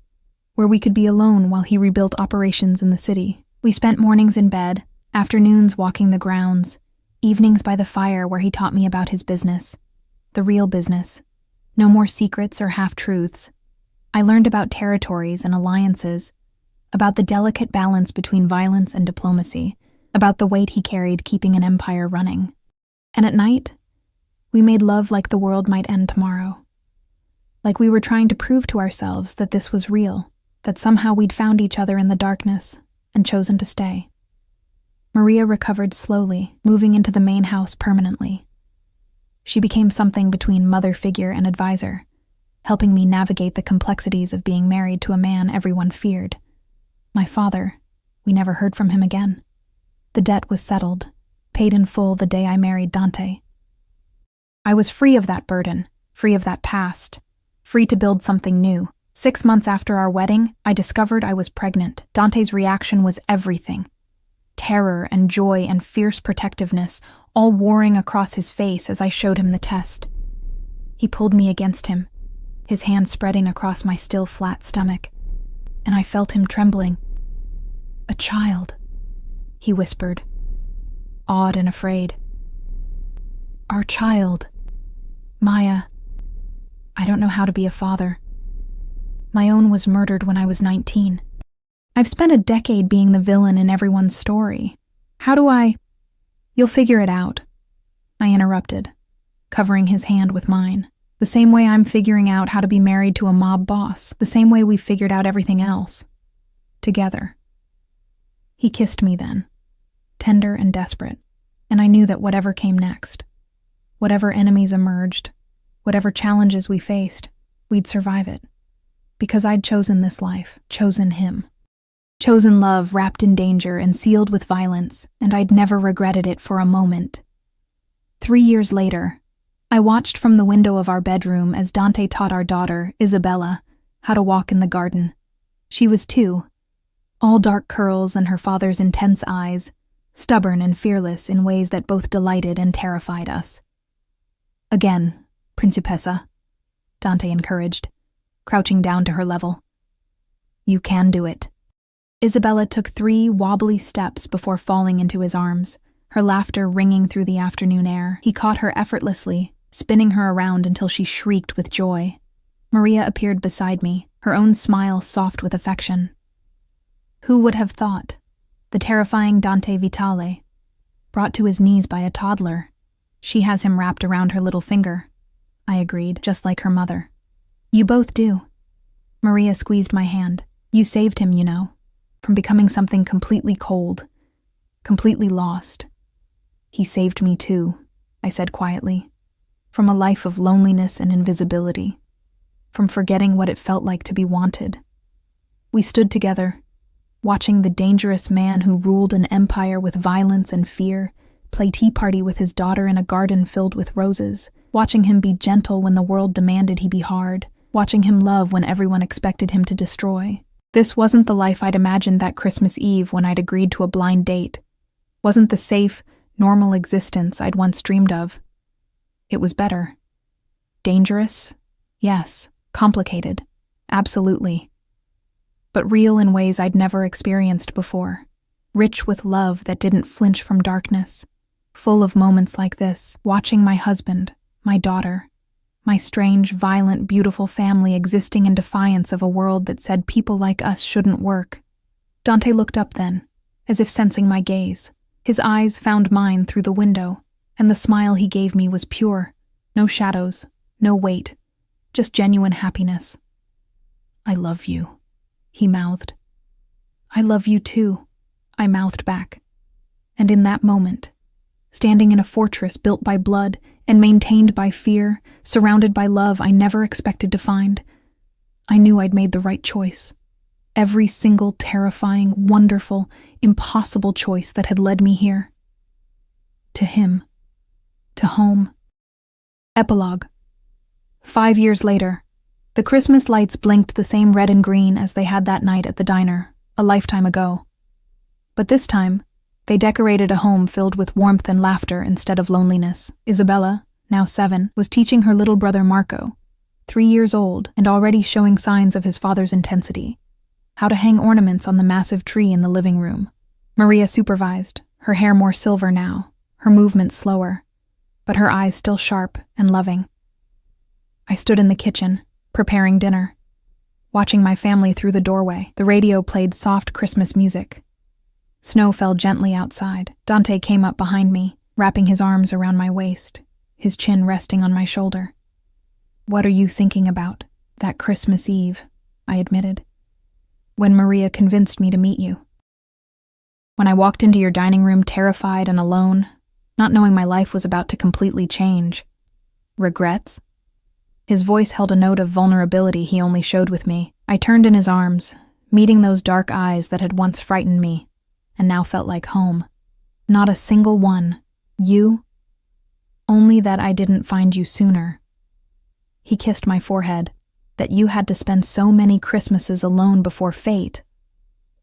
where we could be alone while he rebuilt operations in the city. We spent mornings in bed, afternoons walking the grounds, evenings by the fire where he taught me about his business, the real business. No more secrets or half-truths. I learned about territories and alliances, about the delicate balance between violence and diplomacy, about the weight he carried keeping an empire running. And at night, we made love like the world might end tomorrow. Like we were trying to prove to ourselves that this was real, that somehow we'd found each other in the darkness and chosen to stay. Maria recovered slowly, moving into the main house permanently. She became something between mother figure and advisor, helping me navigate the complexities of being married to a man everyone feared. My father, we never heard from him again. The debt was settled, paid in full the day I married Dante. I was free of that burden, free of that past, free to build something new. 6 months after our wedding, I discovered I was pregnant. Dante's reaction was everything. Terror and joy and fierce protectiveness, all warring across his face as I showed him the test. He pulled me against him, his hand spreading across my still flat stomach, and I felt him trembling. "A child," he whispered, awed and afraid. "Our child. Maya. I don't know how to be a father. My own was murdered when I was 19. I've spent a decade being the villain in everyone's story. How do I—" "You'll figure it out," I interrupted, covering his hand with mine. The same way I'm figuring out how to be married to a mob boss, the same way we figured out everything else. Together. He kissed me then, tender and desperate, and I knew that whatever came next, whatever enemies emerged, whatever challenges we faced, we'd survive it. Because I'd chosen this life, chosen him. Chosen love wrapped in danger and sealed with violence, and I'd never regretted it for a moment. 3 years later, I watched from the window of our bedroom as Dante taught our daughter, Isabella, how to walk in the garden. She was 2, all dark curls and her father's intense eyes, stubborn and fearless in ways that both delighted and terrified us. Again, Principessa, Dante encouraged, crouching down to her level. You can do it. Isabella took 3 wobbly steps before falling into his arms, her laughter ringing through the afternoon air. He caught her effortlessly, spinning her around until she shrieked with joy. Maria appeared beside me, her own smile soft with affection. Who would have thought? The terrifying Dante Vitale, brought to his knees by a toddler. She has him wrapped around her little finger. I agreed, just like her mother. You both do. Maria squeezed my hand. You saved him, you know, from becoming something completely cold, completely lost. He saved me too, I said quietly, from a life of loneliness and invisibility, from forgetting what it felt like to be wanted. We stood together, watching the dangerous man who ruled an empire with violence and fear play tea party with his daughter in a garden filled with roses, watching him be gentle when the world demanded he be hard, watching him love when everyone expected him to destroy. This wasn't the life I'd imagined that Christmas Eve when I'd agreed to a blind date. Wasn't the safe, normal existence I'd once dreamed of. It was better. Dangerous? Yes. Complicated? Absolutely. But real in ways I'd never experienced before. Rich with love that didn't flinch from darkness. Full of moments like this, watching my husband, my daughter, my strange, violent, beautiful family existing in defiance of a world that said people like us shouldn't work. Dante looked up then, as if sensing my gaze. His eyes found mine through the window, and the smile he gave me was pure. No shadows, no weight, just genuine happiness. I love you, he mouthed. I love you too, I mouthed back. And in that moment, standing in a fortress built by blood and maintained by fear, surrounded by love I never expected to find, I knew I'd made the right choice. Every single terrifying, wonderful, impossible choice that had led me here. To him. To home. Epilogue. 5 years later, the Christmas lights blinked the same red and green as they had that night at the diner, a lifetime ago. But this time, they decorated a home filled with warmth and laughter instead of loneliness. Isabella, now 7, was teaching her little brother Marco, 3 years old and already showing signs of his father's intensity, how to hang ornaments on the massive tree in the living room. Maria supervised, her hair more silver now, her movements slower, but her eyes still sharp and loving. I stood in the kitchen, preparing dinner, watching my family through the doorway. The radio played soft Christmas music. Snow fell gently outside. Dante came up behind me, wrapping his arms around my waist, his chin resting on my shoulder. What are you thinking about? That Christmas Eve, I admitted. When Maria convinced me to meet you. When I walked into your dining room terrified and alone, not knowing my life was about to completely change. Regrets? His voice held a note of vulnerability he only showed with me. I turned in his arms, meeting those dark eyes that had once frightened me, and now felt like home. Not a single one. You? Only that I didn't find you sooner. He kissed my forehead, that you had to spend so many Christmases alone before fate,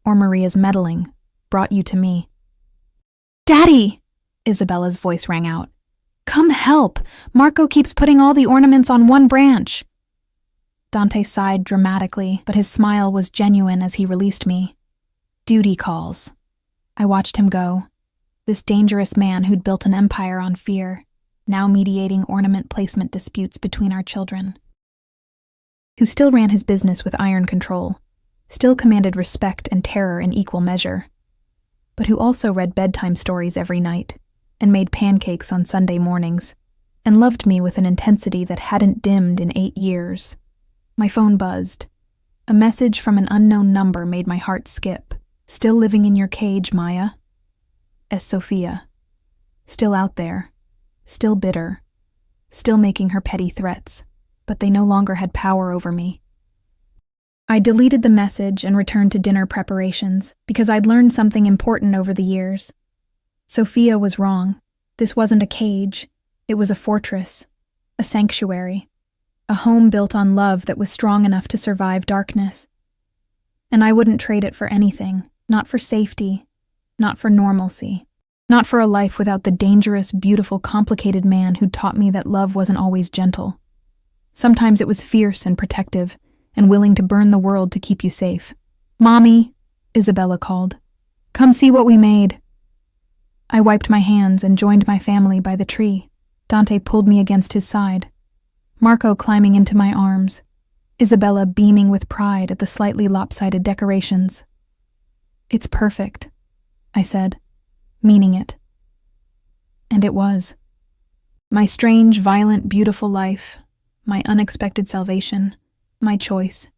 or Maria's meddling, brought you to me. Daddy! Isabella's voice rang out. Come help! Marco keeps putting all the ornaments on one branch. Dante sighed dramatically, but his smile was genuine as he released me. Duty calls. I watched him go. This dangerous man who'd built an empire on fear, now mediating ornament placement disputes between our children. Who still ran his business with iron control, still commanded respect and terror in equal measure, but who also read bedtime stories every night and made pancakes on Sunday mornings and loved me with an intensity that hadn't dimmed in 8 years. My phone buzzed. A message from an unknown number made my heart skip. Still living in your cage, Maya? S. Sophia. Still out there. Still bitter. Still making her petty threats. But they no longer had power over me. I deleted the message and returned to dinner preparations because I'd learned something important over the years. Sophia was wrong. This wasn't a cage. It was a fortress. A sanctuary. A home built on love that was strong enough to survive darkness. And I wouldn't trade it for anything, not for safety, not for normalcy, not for a life without the dangerous, beautiful, complicated man who taught me that love wasn't always gentle. Sometimes it was fierce and protective, and willing to burn the world to keep you safe. "Mommy," Isabella called. "Come see what we made." I wiped my hands and joined my family by the tree. Dante pulled me against his side. Marco climbing into my arms, Isabella beaming with pride at the slightly lopsided decorations. "It's perfect," I said, meaning it. And it was. My strange, violent, beautiful life, my unexpected salvation, my choice.